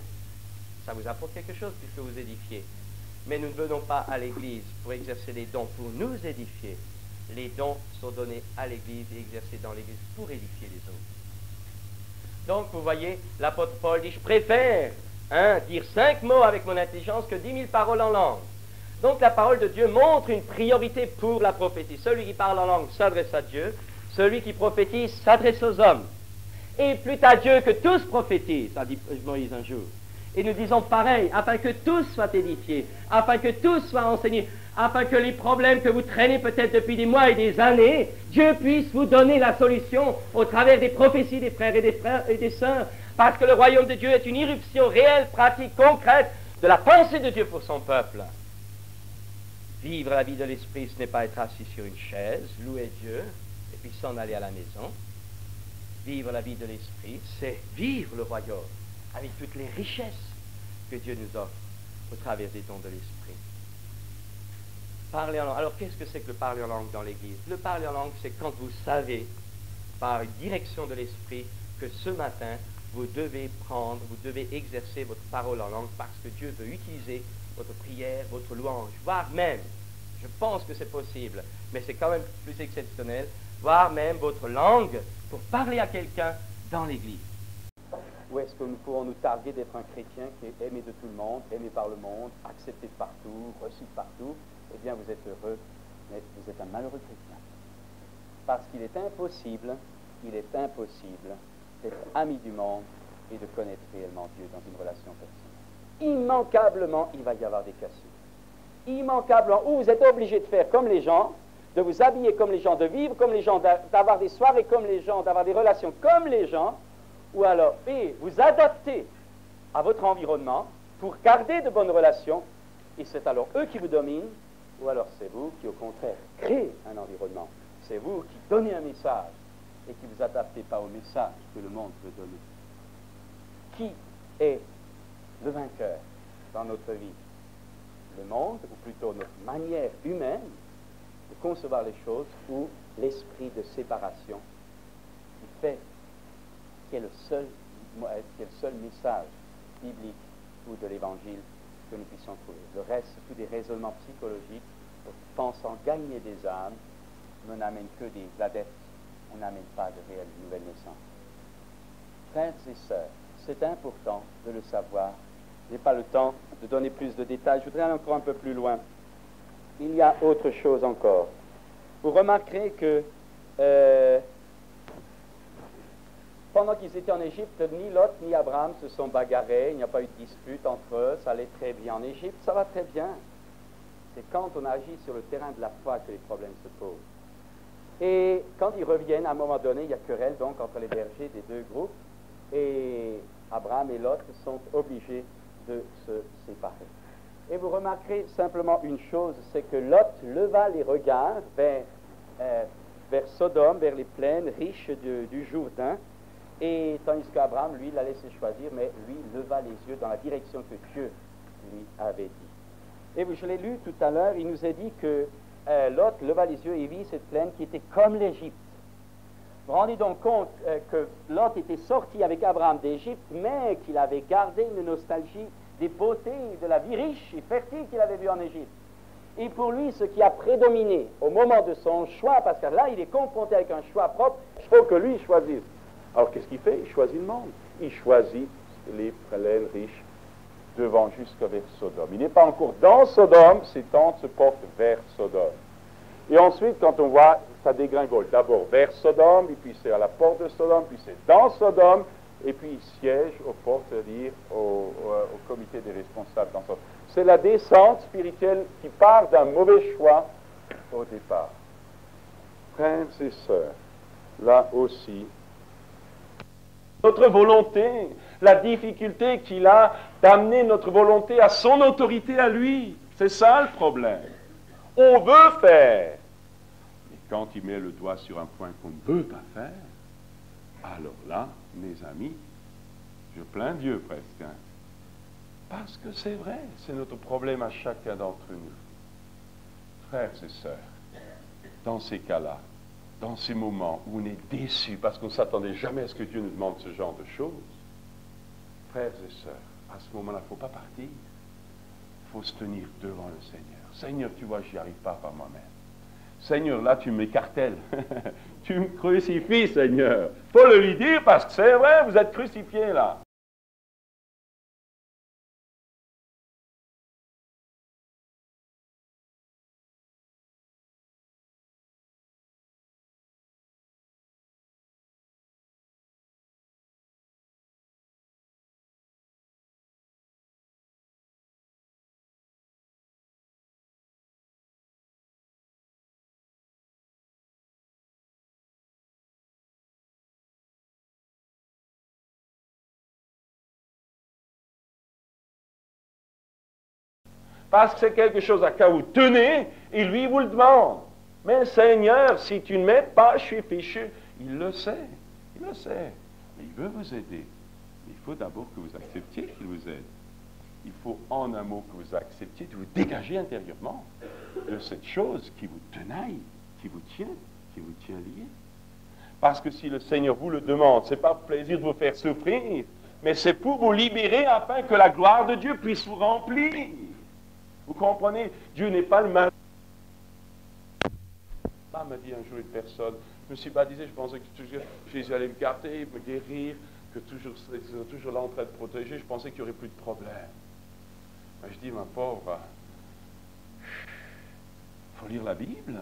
Ça vous apporte quelque chose puisque vous édifiez. Mais nous ne venons pas à l'Église pour exercer les dons, pour nous édifier. Les dons sont donnés à l'Église et exercés dans l'Église pour édifier les autres. Donc, vous voyez, l'apôtre Paul dit, je préfère dire 5 mots avec mon intelligence que 10 000 paroles en langue. Donc, la parole de Dieu montre une priorité pour la prophétie. Celui qui parle en langue s'adresse à Dieu. Celui qui prophétise s'adresse aux hommes. Et plût à Dieu que tous prophétisent, a dit Moïse un jour. Et nous disons pareil, afin que tous soient édifiés, afin que tous soient enseignés, afin que les problèmes que vous traînez peut-être depuis des mois et des années, Dieu puisse vous donner la solution au travers des prophéties des frères et des sœurs, parce que le royaume de Dieu est une irruption réelle, pratique, concrète de la pensée de Dieu pour son peuple. Vivre la vie de l'esprit, ce n'est pas être assis sur une chaise, louer Dieu, et puis s'en aller à la maison. Vivre la vie de l'esprit, c'est vivre le royaume avec toutes les richesses que Dieu nous offre au travers des dons de l'esprit. Parler en langue. Alors, qu'est-ce que c'est que le parler en langue dans l'Église? Le parler en langue, c'est quand vous savez, par une direction de l'esprit, que ce matin, vous devez exercer votre parole en langue parce que Dieu veut utiliser votre prière, votre louange, voire même, je pense que c'est possible, mais c'est quand même plus exceptionnel, voire même votre langue pour parler à quelqu'un dans l'Église. Ou est-ce que nous pouvons nous targuer d'être un chrétien qui est aimé de tout le monde, aimé par le monde, accepté de partout, reçu de partout? Eh bien, vous êtes heureux, mais vous êtes un malheureux chrétien. Parce qu'il est impossible d'être ami du monde et de connaître réellement Dieu dans une relation personnelle. Immanquablement, il va y avoir des cassures. Immanquablement, ou vous êtes obligé de faire comme les gens, de vous habiller comme les gens, de vivre comme les gens, d'avoir des soirées comme les gens, d'avoir des relations comme les gens, ou alors, et vous adapter à votre environnement pour garder de bonnes relations, et c'est alors eux qui vous dominent, ou alors c'est vous qui, au contraire, créez un environnement. C'est vous qui donnez un message et qui ne vous adaptez pas au message que le monde veut donner. Qui est le vainqueur dans notre vie? Le monde, ou plutôt notre manière humaine de concevoir les choses, ou l'esprit de séparation qui fait qui est le seul message biblique ou de l'Évangile que nous puissions trouver. Le reste, c'est tous des raisonnements psychologiques, pensant gagner des âmes, mais on n'amène que des adeptes, on n'amène pas de réelle nouvelle naissance. Frères et sœurs, c'est important de le savoir. Je n'ai pas le temps de donner plus de détails, je voudrais aller encore un peu plus loin. Il y a autre chose encore. Vous remarquerez que pendant qu'ils étaient en Égypte, ni Lot ni Abraham se sont bagarrés, il n'y a pas eu de dispute entre eux, ça allait très bien en Égypte, ça va très bien. C'est quand on agit sur le terrain de la foi que les problèmes se posent. Et quand ils reviennent, à un moment donné, il y a querelle donc entre les bergers des deux groupes, et Abraham et Lot sont obligés de se séparer. Et vous remarquerez simplement une chose, c'est que Lot leva les regards vers Sodome, vers les plaines riches du Jourdain, et tandis qu'Abraham, lui, l'a laissé choisir, mais lui leva les yeux dans la direction que Dieu lui avait dit. Et je l'ai lu tout à l'heure, il nous a dit que Lot leva les yeux et vit cette plaine qui était comme l'Égypte. Vous vous rendez donc compte que Lot était sorti avec Abraham d'Égypte, mais qu'il avait gardé une nostalgie des beautés, de la vie riche et fertile qu'il avait vue en Égypte. Et pour lui, ce qui a prédominé au moment de son choix, parce que là, il est confronté avec un choix propre, il faut que lui choisisse. Alors, qu'est-ce qu'il fait? Il choisit le monde. Il choisit les frêles riches devant jusqu'à vers Sodome. Il n'est pas encore dans Sodome, ses tentes se portent vers Sodome. Et ensuite, quand on voit, ça dégringole d'abord vers Sodome, et puis c'est à la porte de Sodome, puis c'est dans Sodome, et puis il siège aux portes, c'est-à-dire au comité des responsables dans Sodome. C'est la descente spirituelle qui part d'un mauvais choix au départ. Frères et sœurs, là aussi, notre volonté, la difficulté qu'il a d'amener notre volonté à son autorité à lui, c'est ça le problème. On veut faire. Et quand il met le doigt sur un point qu'on ne veut pas faire, alors là, mes amis, je plains Dieu presque. Hein. Parce que c'est vrai, c'est notre problème à chacun d'entre nous. Frères et sœurs, dans ces cas-là, dans ces moments où on est déçu parce qu'on ne s'attendait jamais à ce que Dieu nous demande ce genre de choses, frères et sœurs, à ce moment-là, il ne faut pas partir. Il faut se tenir devant le Seigneur. Seigneur, tu vois, je n'y arrive pas par moi-même. Seigneur, là, tu m'écartèles. Tu me crucifies, Seigneur. Il faut le lui dire parce que c'est vrai, vous êtes crucifié là. Parce que c'est quelque chose à quoi vous tenez, et lui vous le demande. Mais Seigneur, si tu ne m'aides pas, je suis fichu. Il le sait, il le sait. Mais il veut vous aider. Mais il faut d'abord que vous acceptiez qu'il vous aide. Il faut en un mot que vous acceptiez de vous dégager intérieurement de cette chose qui vous tenaille, qui vous tient lié. Parce que si le Seigneur vous le demande, ce n'est pas pour plaisir de vous faire souffrir, mais c'est pour vous libérer afin que la gloire de Dieu puisse vous remplir. Vous comprenez? Dieu n'est pas le mal. M'a dit un jour une personne, je me suis baptisé, je pensais que Jésus allait me garder, me guérir, que toujours, toujours là en train de protéger, je pensais qu'il n'y aurait plus de problème. Mais je dis, ma pauvre, il faut lire la Bible.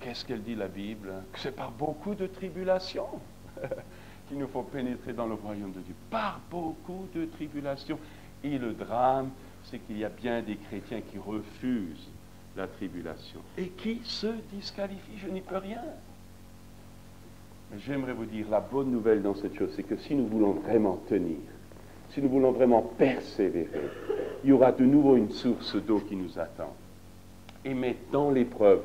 Qu'est-ce qu'elle dit la Bible? Que c'est par beaucoup de tribulations qu'il nous faut pénétrer dans le royaume de Dieu. Par beaucoup de tribulations. Et le drame, c'est qu'il y a bien des chrétiens qui refusent la tribulation et qui se disqualifient. Je n'y peux rien. Mais j'aimerais vous dire, la bonne nouvelle dans cette chose, c'est que si nous voulons vraiment tenir, si nous voulons vraiment persévérer, il y aura de nouveau une source d'eau qui nous attend. Et mais dans l'épreuve,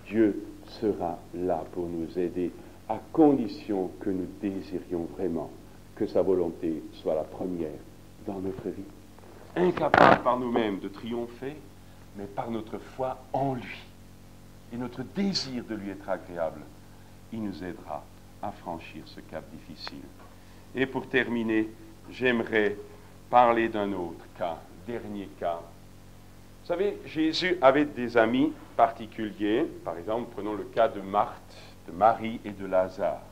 Dieu sera là pour nous aider, à condition que nous désirions vraiment que sa volonté soit la première dans notre vie. Incapables par nous-mêmes de triompher, mais par notre foi en lui et notre désir de lui être agréable, il nous aidera à franchir ce cap difficile. Et pour terminer, j'aimerais parler d'un autre cas, dernier cas. Vous savez, Jésus avait des amis particuliers. Par exemple, prenons le cas de Marthe, de Marie et de Lazare.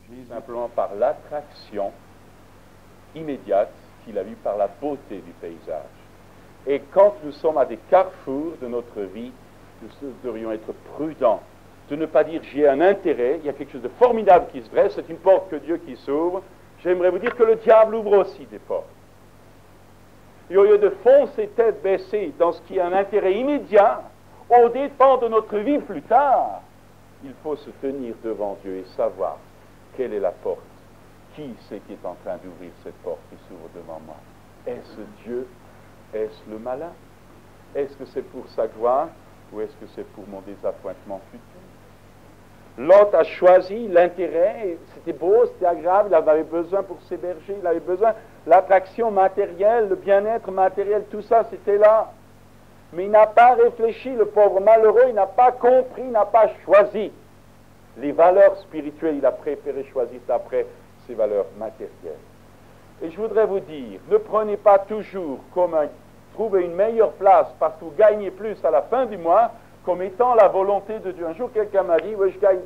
Jésus, simplement par l'attraction immédiate qu'il a vue par la beauté du paysage. Et quand nous sommes à des carrefours de notre vie, nous devrions être prudents, de ne pas dire j'ai un intérêt, il y a quelque chose de formidable qui se dresse, c'est une porte que Dieu qui s'ouvre. J'aimerais vous dire que le diable ouvre aussi des portes. Et au lieu de foncer tête baissée dans ce qui est un intérêt immédiat, au dépend de notre vie plus tard, il faut se tenir devant Dieu et savoir quelle est la porte. Qui c'est qui est en train d'ouvrir cette porte qui s'ouvre devant moi? Est-ce Dieu? Est-ce le malin? Est-ce que c'est pour sa gloire ou est-ce que c'est pour mon désappointement futur? Lot a choisi l'intérêt, c'était beau, c'était agréable, il avait besoin pour s'héberger, il avait besoin, l'attraction matérielle, le bien-être matériel, tout ça, c'était là. Mais il n'a pas réfléchi, le pauvre malheureux, il n'a pas compris, il n'a pas choisi. Les valeurs spirituelles, il a préféré choisir d'après ses valeurs matérielles. Et je voudrais vous dire, ne prenez pas toujours comme un trouvez une meilleure place parce que vous gagnez plus à la fin du mois comme étant la volonté de Dieu. Un jour, quelqu'un m'a dit, oui, je gagne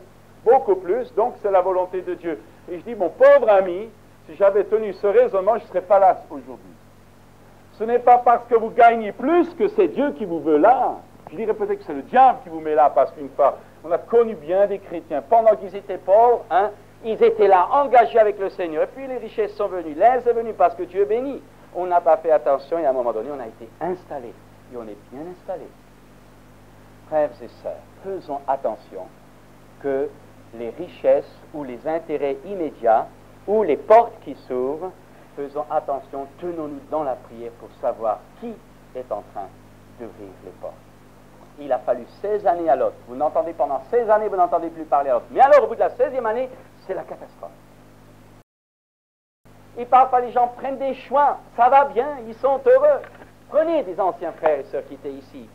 beaucoup plus, donc c'est la volonté de Dieu. Et je dis, mon pauvre ami, si j'avais tenu ce raisonnement, je ne serais pas là aujourd'hui. Ce n'est pas parce que vous gagnez plus que c'est Dieu qui vous veut là. Je dirais peut-être que c'est le diable qui vous met là, parce qu'une fois, on a connu bien des chrétiens, pendant qu'ils étaient pauvres, hein, ils étaient là, engagés avec le Seigneur. Et puis les richesses sont venues. L'aise est venue parce que Dieu bénit. On n'a pas fait attention et à un moment donné, on a été installés. Et on est bien installés. Frères et sœurs, faisons attention que les richesses ou les intérêts immédiats ou les portes qui s'ouvrent, faisons attention, tenons-nous dans la prière pour savoir qui est en train d'ouvrir les portes. Il a fallu 16 années à l'autre. Vous n'entendez pendant 16 années, vous n'entendez plus parler à l'autre. Mais alors, au bout de la 16e année, c'est la catastrophe. Et parfois, les gens prennent des choix. Ça va bien, ils sont heureux. Prenez des anciens frères et sœurs qui étaient ici.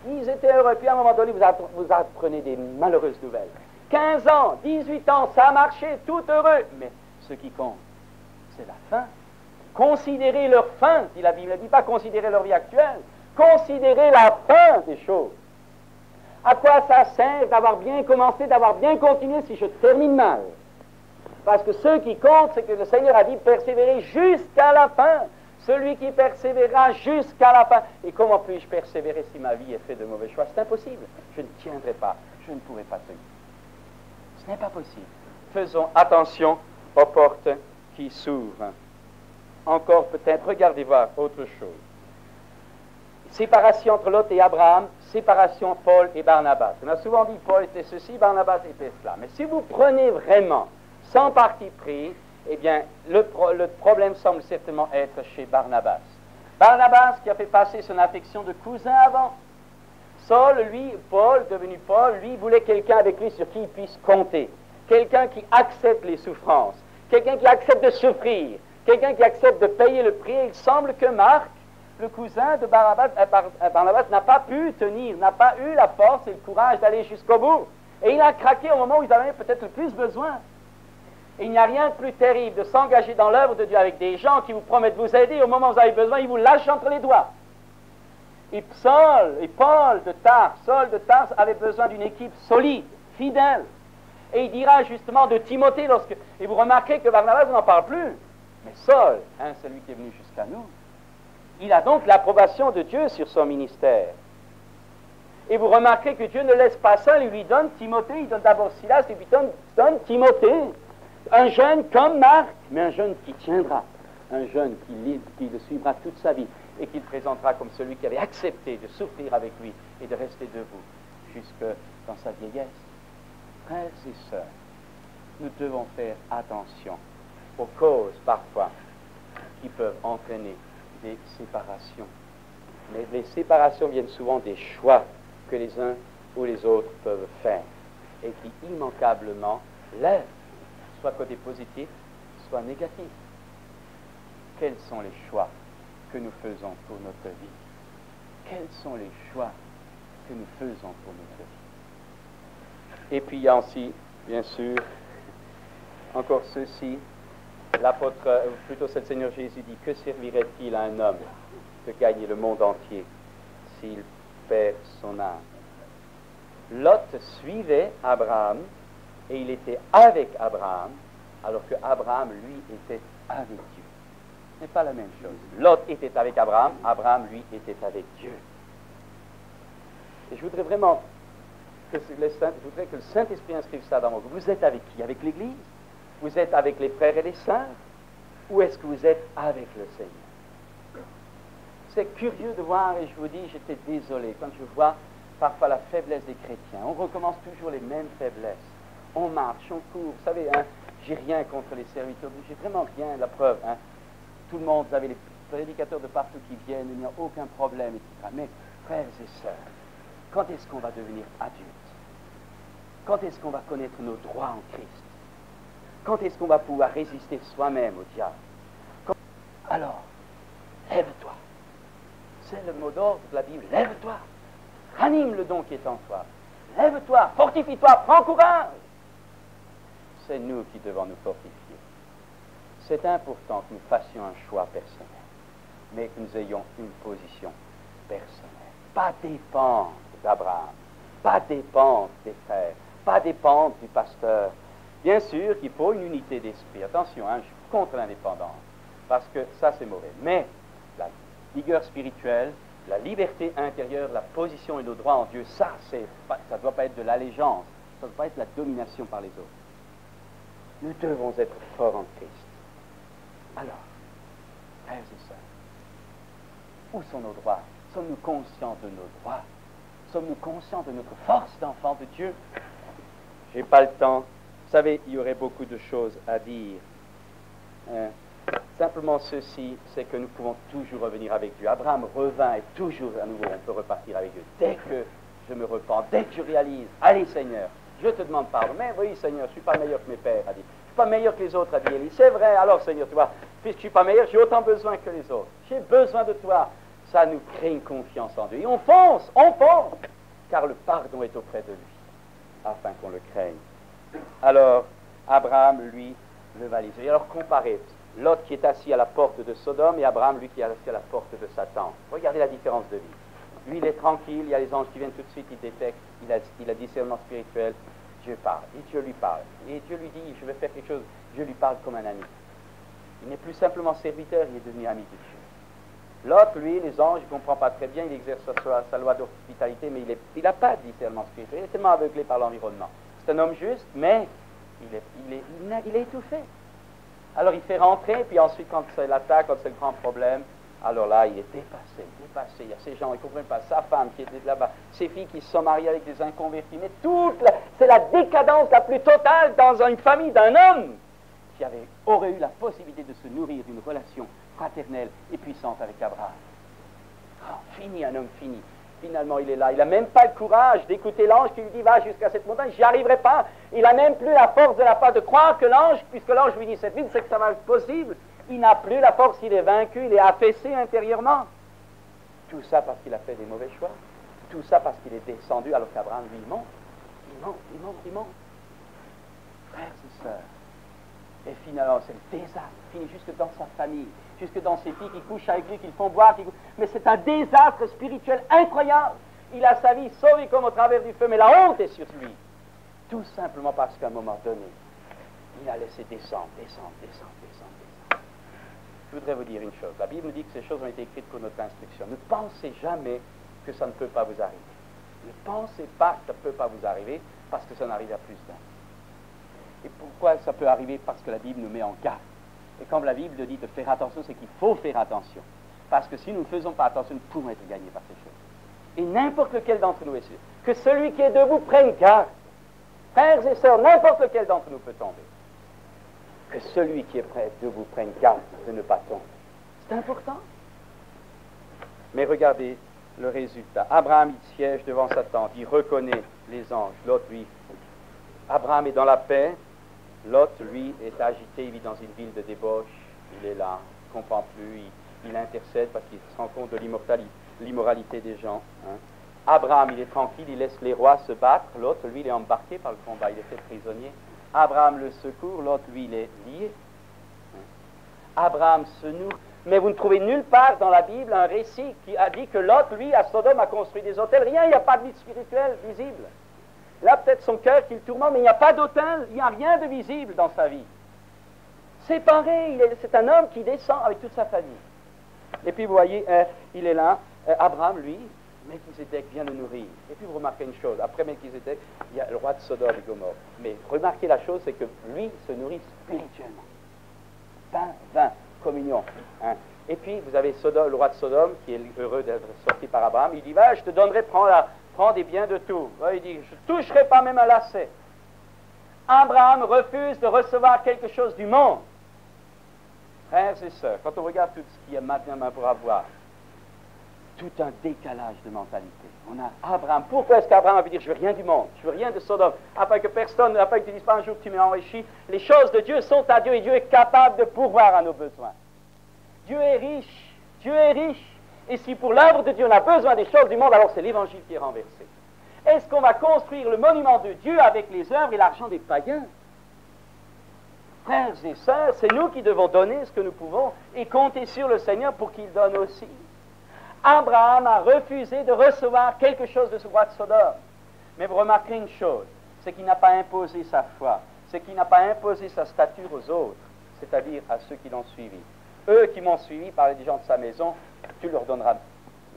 Ils étaient heureux. Puis à un moment donné, vous apprenez des malheureuses nouvelles. 15 ans, 18 ans, ça a marché, tout heureux. Mais ce qui compte, c'est la fin. Considérez leur fin, dit la Bible. Elle ne dit pas considérer leur vie actuelle. Considérez la fin des choses. À quoi ça sert d'avoir bien commencé, d'avoir bien continué si je termine mal? Parce que ce qui compte, c'est que le Seigneur a dit persévérer jusqu'à la fin. Celui qui persévérera jusqu'à la fin. Et comment puis-je persévérer si ma vie est faite de mauvais choix? C'est impossible. Je ne tiendrai pas. Je ne pourrai pas tenir. Ce n'est pas possible. Faisons attention aux portes qui s'ouvrent. Encore peut-être, regardez voir autre chose. Séparation entre Lot et Abraham, séparation Paul et Barnabas. On a souvent dit Paul était ceci, Barnabas était cela. Mais si vous prenez vraiment, sans parti pris, eh bien, le problème semble certainement être chez Barnabas. Barnabas qui a fait passer son affection de cousin avant. Saul, lui, Paul, devenu Paul, lui, voulait quelqu'un avec lui sur qui il puisse compter. Quelqu'un qui accepte les souffrances. Quelqu'un qui accepte de souffrir. Quelqu'un qui accepte de payer le prix. Il semble que Marc, le cousin de Barnabas, n'a pas pu tenir, n'a pas eu la force et le courage d'aller jusqu'au bout. Et il a craqué au moment où ils avaient peut-être le plus besoin. Et il n'y a rien de plus terrible de s'engager dans l'œuvre de Dieu avec des gens qui vous promettent de vous aider. Au moment où vous avez besoin, ils vous lâchent entre les doigts. Et Paul de Tarse avait besoin d'une équipe solide, fidèle. Et il dira justement de Timothée lorsque... Et vous remarquez que Barnabas n'en parle plus. Mais Saul, celui qui est venu jusqu'à nous, il a donc l'approbation de Dieu sur son ministère. Et vous remarquez que Dieu ne laisse pas seul, il lui donne Timothée, il donne d'abord Silas, et puis donne Timothée. Un jeune comme Marc, mais un jeune qui tiendra. Un jeune qui le suivra toute sa vie et qui le présentera comme celui qui avait accepté de souffrir avec lui et de rester debout jusque dans sa vieillesse. Frères et sœurs, nous devons faire attention aux causes parfois qui peuvent entraîner des séparations. Mais les séparations viennent souvent des choix que les uns ou les autres peuvent faire et qui immanquablement lèvent, soit côté positif, soit négatif. Quels sont les choix que nous faisons pour notre vie? Quels sont les choix que nous faisons pour notre vie? Et puis il y a aussi, bien sûr, encore ceci. L'apôtre, plutôt c'est le Seigneur Jésus dit, que servirait-il à un homme de gagner le monde entier s'il perd son âme? Lot suivait Abraham et il était avec Abraham, alors que Abraham, lui, était avec Dieu. Ce n'est pas la même chose. Lot était avec Abraham, Abraham, lui, était avec Dieu. Et je voudrais vraiment que le Saint-Esprit inscrive ça dans mon cœur. Vous êtes avec qui? Avec l'Église? Vous êtes avec les frères et les sœurs? Ou est-ce que vous êtes avec le Seigneur? C'est curieux de voir, et je vous dis, j'étais désolé, quand je vois parfois la faiblesse des chrétiens. On recommence toujours les mêmes faiblesses. On marche, on court. Vous savez, j'ai rien contre les serviteurs. J'ai vraiment bien la preuve. Tout le monde, vous avez les prédicateurs de partout qui viennent, il n'y a aucun problème, etc. Mais, frères et sœurs, quand est-ce qu'on va devenir adulte? Quand est-ce qu'on va connaître nos droits en Christ? Quand est-ce qu'on va pouvoir résister soi-même au diable? Alors, lève-toi. C'est le mot d'ordre de la Bible. Lève-toi. Ranime le don qui est en toi. Lève-toi, fortifie-toi, prends courage. C'est nous qui devons nous fortifier. C'est important que nous fassions un choix personnel. mais que nous ayons une position personnelle. Pas dépendre d'Abraham, pas dépendre des frères, pas dépendre du pasteur. Bien sûr qu'il faut une unité d'esprit. Attention, je suis contre l'indépendance, parce que ça c'est mauvais. Mais la vigueur spirituelle, la liberté intérieure, la position et nos droits en Dieu, ça ne doit pas être de l'allégeance, ça ne doit pas être la domination par les autres. Nous devons être forts en Christ. Alors, frères et sœurs, où sont nos droits? Sommes-nous conscients de nos droits? Sommes-nous conscients de notre force d'enfant de Dieu? Je n'ai pas le temps. Vous savez, il y aurait beaucoup de choses à dire. Simplement ceci, c'est que nous pouvons toujours revenir avec Dieu. Abraham revint et toujours à nouveau on peut repartir avec Dieu. Dès que je me repens, dès que je réalise, allez Seigneur, je te demande pardon. Mais oui Seigneur, je ne suis pas meilleur que mes pères, a dit. Je ne suis pas meilleur que les autres, a dit Élie. C'est vrai, alors Seigneur, tu vois, puisque je ne suis pas meilleur, j'ai autant besoin que les autres. J'ai besoin de toi. Ça nous crée une confiance en Dieu. Et on fonce, car le pardon est auprès de lui, afin qu'on le craigne. Alors, Abraham, lui, le valise. Et alors, comparez Lot qui est assis à la porte de Sodome et Abraham, lui, qui est assis à la porte de Satan. Regardez la différence de vie. Lui, il est tranquille, il y a les anges qui viennent tout de suite, il détecte, il a discernement spirituel. Dieu parle, et Dieu lui parle. Et Dieu lui dit, je vais faire quelque chose. Dieu lui parle comme un ami. Il n'est plus simplement serviteur, il est devenu ami de Dieu. Lot, lui, les anges, il ne comprend pas très bien, il exerce sa loi d'hospitalité, mais il n'a pas de discernement spirituel, il est tellement aveuglé par l'environnement. C'est un homme juste, mais il est étouffé. Alors il fait rentrer, puis ensuite quand c'est l'attaque, quand c'est le grand problème, alors là il est dépassé. Il y a ces gens, ils ne comprennent pas, sa femme qui était là-bas, ses filles qui se sont mariées avec des inconvertis, mais c'est la décadence la plus totale dans une famille d'un homme qui aurait eu la possibilité de se nourrir d'une relation fraternelle et puissante avec Abraham. Fini, un homme fini. Finalement, il est là. Il n'a même pas le courage d'écouter l'ange qui lui dit « Va jusqu'à cette montagne, j'y arriverai pas. » Il n'a même plus la force de la part de croire que l'ange, puisque l'ange lui dit « Cette ville, c'est que ça va être possible. » Il n'a plus la force, il est vaincu, il est affaissé intérieurement. Tout ça parce qu'il a fait des mauvais choix. Tout ça parce qu'il est descendu alors qu'Abraham, lui, il monte. Frères et sœurs. Et finalement, c'est le désastre. Il finit jusque dans sa famille, jusque dans ses filles qui couchent avec lui, qui le font boire. Mais c'est un désastre spirituel incroyable. Il a sa vie sauvée comme au travers du feu, mais la honte est sur lui. Tout simplement parce qu'à un moment donné, il a laissé descendre. Je voudrais vous dire une chose. La Bible nous dit que ces choses ont été écrites pour notre instruction. Ne pensez jamais que ça ne peut pas vous arriver. Ne pensez pas que ça ne peut pas vous arriver, parce que ça n'arrive à plus d'un. Et pourquoi ça peut arriver? Parce que la Bible nous met en garde. Et comme la Bible dit de faire attention, c'est qu'il faut faire attention. Parce que si nous ne faisons pas attention, nous pouvons être gagnés par ces choses. Et n'importe lequel d'entre nous est sûr que celui qui est debout prenne garde. Frères et sœurs, n'importe lequel d'entre nous peut tomber. Que celui qui est prêt debout prenne garde de ne pas tomber. C'est important. Mais regardez le résultat. Abraham, il siège devant sa tente, il reconnaît les anges. L'autre, lui, Abraham est dans la paix. Lot, lui, est agité, il vit dans une ville de débauche, il est là, il ne comprend plus, il intercède parce qu'il se rend compte de l'immoralité des gens. Abraham, il est tranquille, il laisse les rois se battre. L'autre, lui, il est embarqué par le combat, il est fait prisonnier. Abraham le secourt, l'autre, lui, il est lié. Abraham se nourrit. Mais vous ne trouvez nulle part dans la Bible un récit qui a dit que Lot, lui, à Sodome, a construit des hôtels. Rien, il n'y a pas de vie spirituelle visible. Là, peut-être son cœur qui le tourmente, mais il n'y a pas d'autel, il n'y a rien de visible dans sa vie. Séparé, c'est un homme qui descend avec toute sa famille. Et puis, vous voyez, il est là, Abraham, lui, Melchizedek vient le nourrir. Et puis, vous remarquez une chose, après Melchizedek, il y a le roi de Sodome et Gomorrhe. Mais remarquez la chose, c'est que lui se nourrit spirituellement. Vin, communion. Et puis, vous avez le roi de Sodome, qui est heureux d'être sorti par Abraham, il dit, va, je te donnerai, prends des biens de tout. Il dit, je ne toucherai pas même un lacet. Abraham refuse de recevoir quelque chose du monde. Frères et sœurs, quand on regarde tout ce qu'il y a maintenant pour avoir, tout un décalage de mentalité. On a Abraham. Pourquoi est-ce qu'Abraham a pu dire, je veux rien du monde, je veux rien de Sodome, afin que tu dises pas un jour que tu m'as enrichi. Les choses de Dieu sont à Dieu et Dieu est capable de pourvoir à nos besoins. Dieu est riche. Et si pour l'œuvre de Dieu on a besoin des choses du monde, alors c'est l'Évangile qui est renversé. Est-ce qu'on va construire le monument de Dieu avec les œuvres et l'argent des païens? Frères Frères et sœurs, c'est nous qui devons donner ce que nous pouvons et compter sur le Seigneur pour qu'il donne aussi. Abraham a refusé de recevoir quelque chose de ce roi de Sodome. Mais vous remarquez une chose, c'est qu'il n'a pas imposé sa foi, c'est qu'il n'a pas imposé sa stature aux autres, c'est-à-dire à ceux qui l'ont suivi. Eux qui m'ont suivi, par les gens de sa maison, tu leur donneras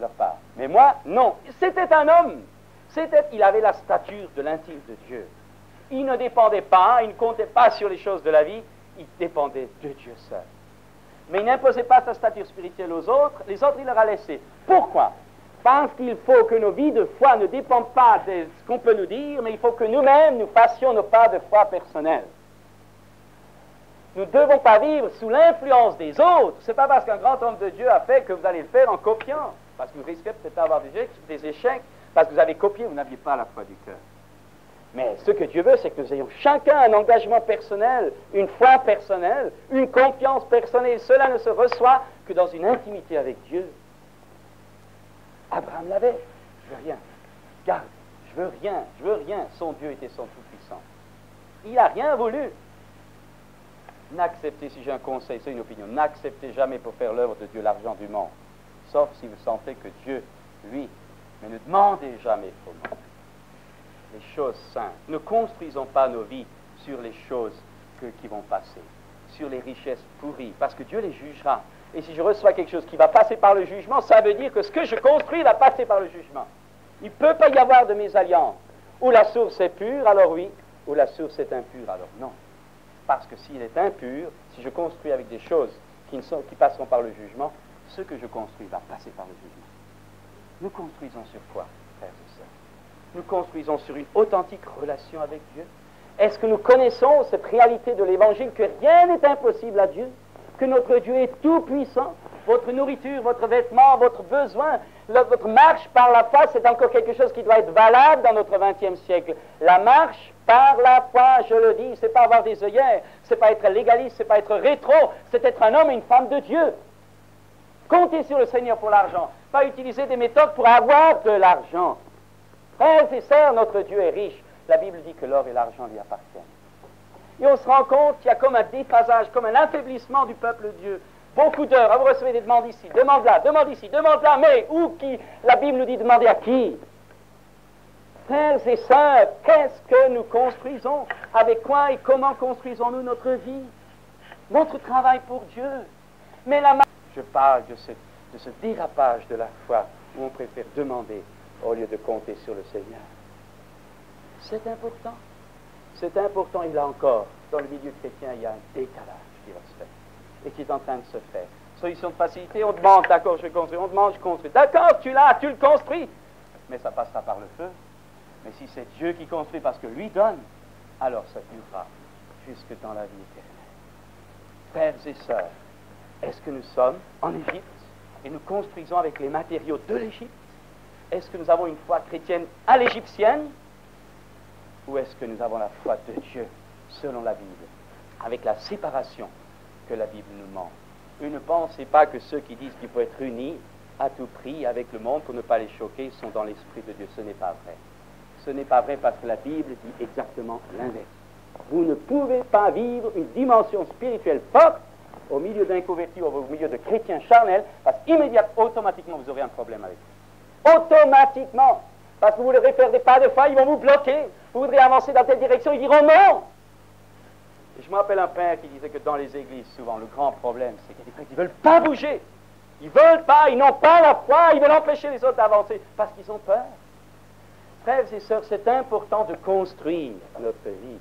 leur part. Mais moi, non. C'était un homme. Il avait la stature de l'intime de Dieu. Il ne dépendait pas, il ne comptait pas sur les choses de la vie, il dépendait de Dieu seul. Mais il n'imposait pas sa stature spirituelle aux autres, les autres il leur a laissé. Pourquoi? Parce qu'il faut que nos vies de foi ne dépendent pas de ce qu'on peut nous dire, mais il faut que nous-mêmes nous fassions nos pas de foi personnels. Nous ne devons pas vivre sous l'influence des autres. Ce n'est pas parce qu'un grand homme de Dieu a fait que vous allez le faire en copiant, parce que vous risquez peut-être d'avoir des échecs, parce que vous avez copié, vous n'aviez pas la foi du cœur. Mais ce que Dieu veut, c'est que nous ayons chacun un engagement personnel, une foi personnelle, une confiance personnelle. Cela ne se reçoit que dans une intimité avec Dieu. Abraham l'avait. Je veux rien. Garde, je veux rien. Son Dieu était son tout-puissant. Il n'a rien voulu. N'acceptez, si j'ai un conseil, c'est une opinion, n'acceptez jamais pour faire l'œuvre de Dieu l'argent du monde. Sauf si vous sentez que Dieu, lui, mais ne demandez jamais au monde. Les choses saintes. Ne construisons pas nos vies sur les choses qui vont passer, sur les richesses pourries, parce que Dieu les jugera. Et si je reçois quelque chose qui va passer par le jugement, ça veut dire que ce que je construis va passer par le jugement. Il ne peut pas y avoir de mésalliance. Ou la source est pure, alors oui, ou la source est impure, alors non. Parce que s'il est impur, si je construis avec des choses qui passeront par le jugement, ce que je construis va passer par le jugement. Nous construisons sur quoi, frères et sœurs? Nous construisons sur une authentique relation avec Dieu. Est-ce que nous connaissons cette réalité de l'Évangile, que rien n'est impossible à Dieu, que notre Dieu est tout-puissant, votre nourriture, votre vêtement, votre besoin, votre marche par la foi, c'est encore quelque chose qui doit être valable dans notre 20e siècle. La marche par la foi, je le dis, c'est pas avoir des œillères, c'est pas être légaliste, c'est pas être rétro, c'est être un homme et une femme de Dieu. Comptez sur le Seigneur pour l'argent, pas utiliser des méthodes pour avoir de l'argent. Frères et sœurs, notre Dieu est riche. La Bible dit que l'or et l'argent lui appartiennent. Et on se rend compte qu'il y a comme un déphasage, comme un affaiblissement du peuple de Dieu. Beaucoup d'heures, vous recevez des demandes ici, demande là, demande ici, demande là, mais où qui? La Bible nous dit demander à qui? Frères et sœurs, qu'est-ce que nous construisons? Avec quoi et comment construisons-nous notre vie? Notre travail pour Dieu. Mais je parle de ce dérapage de la foi où on préfère demander au lieu de compter sur le Seigneur. C'est important. C'est important, et là encore, dans le milieu chrétien, il y a un décalage qui va se faire, et qui est en train de se faire. Solution de facilité, on demande, d'accord, je construis, on demande, je construis. D'accord, tu l'as, tu le construis, mais ça passera par le feu. Mais si c'est Dieu qui construit parce que lui donne, alors ça durera jusque dans la vie éternelle. Frères et sœurs, est-ce que nous sommes en Égypte et nous construisons avec les matériaux de l'Égypte? Est-ce que nous avons une foi chrétienne à l'égyptienne? Ou est-ce que nous avons la foi de Dieu, selon la Bible, avec la séparation que la Bible nous montre? Et ne pensez pas que ceux qui disent qu'il faut être unis à tout prix avec le monde pour ne pas les choquer sont dans l'esprit de Dieu. Ce n'est pas vrai. Ce n'est pas vrai parce que la Bible dit exactement l'inverse. Vous ne pouvez pas vivre une dimension spirituelle forte au milieu d'inconvertis ou au milieu de chrétiens charnels, parce qu'immédiatement, automatiquement, vous aurez un problème avec eux. Automatiquement! Parce que vous voudrez faire des pas de foi, ils vont vous bloquer. Vous voudrez avancer dans telle direction, ils diront non. Et je me rappelle un père qui disait que dans les églises, souvent, le grand problème, c'est qu'il y a des prêtres qui ne veulent pas bouger. Ils ne veulent pas, ils n'ont pas la foi, ils veulent empêcher les autres d'avancer parce qu'ils ont peur. Frères et sœurs, c'est important de construire notre vie.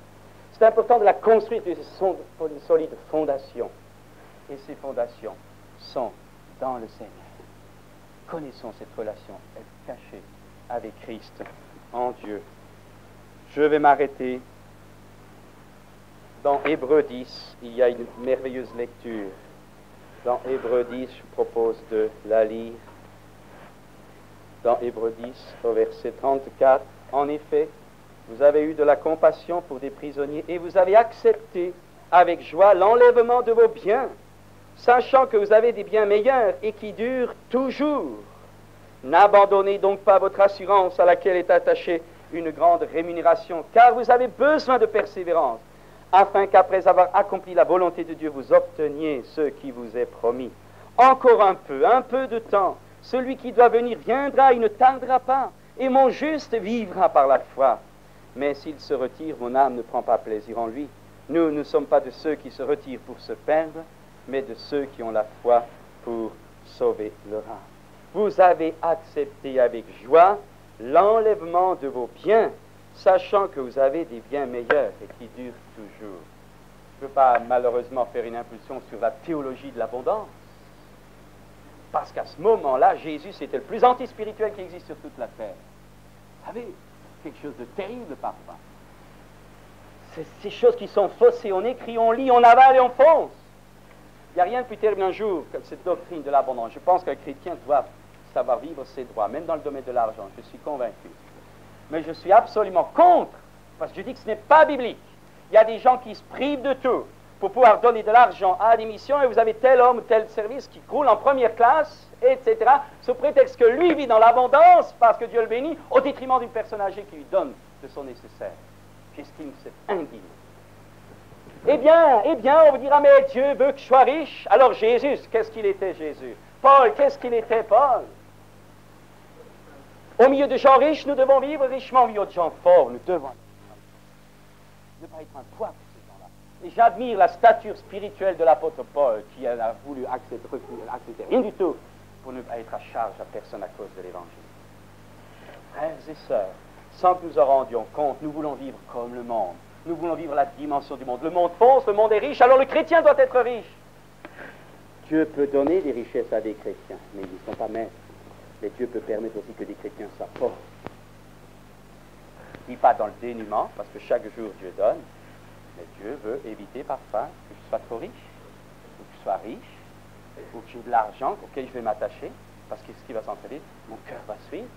C'est important de la construire sur une solide fondation. Et ces fondations sont dans le Seigneur. Connaissons cette relation, elle est cachée avec Christ en Dieu. Je vais m'arrêter. Dans Hébreux 10, il y a une merveilleuse lecture. Dans Hébreux 10, je propose de la lire. Dans Hébreux 10, au verset 34, en effet, vous avez eu de la compassion pour des prisonniers et vous avez accepté avec joie l'enlèvement de vos biens, sachant que vous avez des biens meilleurs et qui durent toujours. N'abandonnez donc pas votre assurance à laquelle est attachée une grande rémunération, car vous avez besoin de persévérance, afin qu'après avoir accompli la volonté de Dieu, vous obteniez ce qui vous est promis. Encore un peu de temps. Celui qui doit venir viendra, il ne tardera pas, et mon juste vivra par la foi. Mais s'il se retire, mon âme ne prend pas plaisir en lui. Nous ne sommes pas de ceux qui se retirent pour se perdre, mais de ceux qui ont la foi pour sauver leur âme. Vous avez accepté avec joie l'enlèvement de vos biens, sachant que vous avez des biens meilleurs et qui durent toujours. Je ne peux pas malheureusement faire une impulsion sur la théologie de l'abondance, parce qu'à ce moment-là, Jésus c'était le plus antispirituel qui existe sur toute la terre. Vous savez, quelque chose de terrible parfois. C'est ces choses qui sont faussées, on écrit, on lit, on avale et on fonce. Il n'y a rien de plus terrible un jour que cette doctrine de l'abondance. Je pense qu'un chrétien doit savoir vivre ses droits, même dans le domaine de l'argent, je suis convaincu. Mais je suis absolument contre, parce que je dis que ce n'est pas biblique. Il y a des gens qui se privent de tout pour pouvoir donner de l'argent à des missions, et vous avez tel homme ou tel service qui roule en première classe, etc., sous prétexte que lui vit dans l'abondance, parce que Dieu le bénit, au détriment d'une personne âgée qui lui donne de son nécessaire. J'estime que c'est indigne. Eh bien, on vous dira, mais Dieu veut que je sois riche. Alors Jésus, qu'est-ce qu'il était Jésus? Paul, qu'est-ce qu'il était Paul? Au milieu de gens riches, nous devons vivre richement. Au milieu de gens forts, nous devons ne pas être un poids pour ces gens-là. Et j'admire la stature spirituelle de l'apôtre Paul, qui a voulu accepter rien du tout pour ne pas être à charge à personne à cause de l'Évangile. Frères et sœurs, sans que nous en rendions compte, nous voulons vivre comme le monde. Nous voulons vivre la dimension du monde. Le monde fonce, le monde est riche, alors le chrétien doit être riche. Dieu peut donner des richesses à des chrétiens, mais ils ne sont pas maîtres. Mais Dieu peut permettre aussi que des chrétiens soient pauvres. Il ne dit pas dans le dénuement, parce que chaque jour Dieu donne, mais Dieu veut éviter parfois que je sois trop riche, ou que je sois riche, ou que j'ai de l'argent auquel je vais m'attacher, parce que ce qui va s'entraîner, mon cœur va suivre.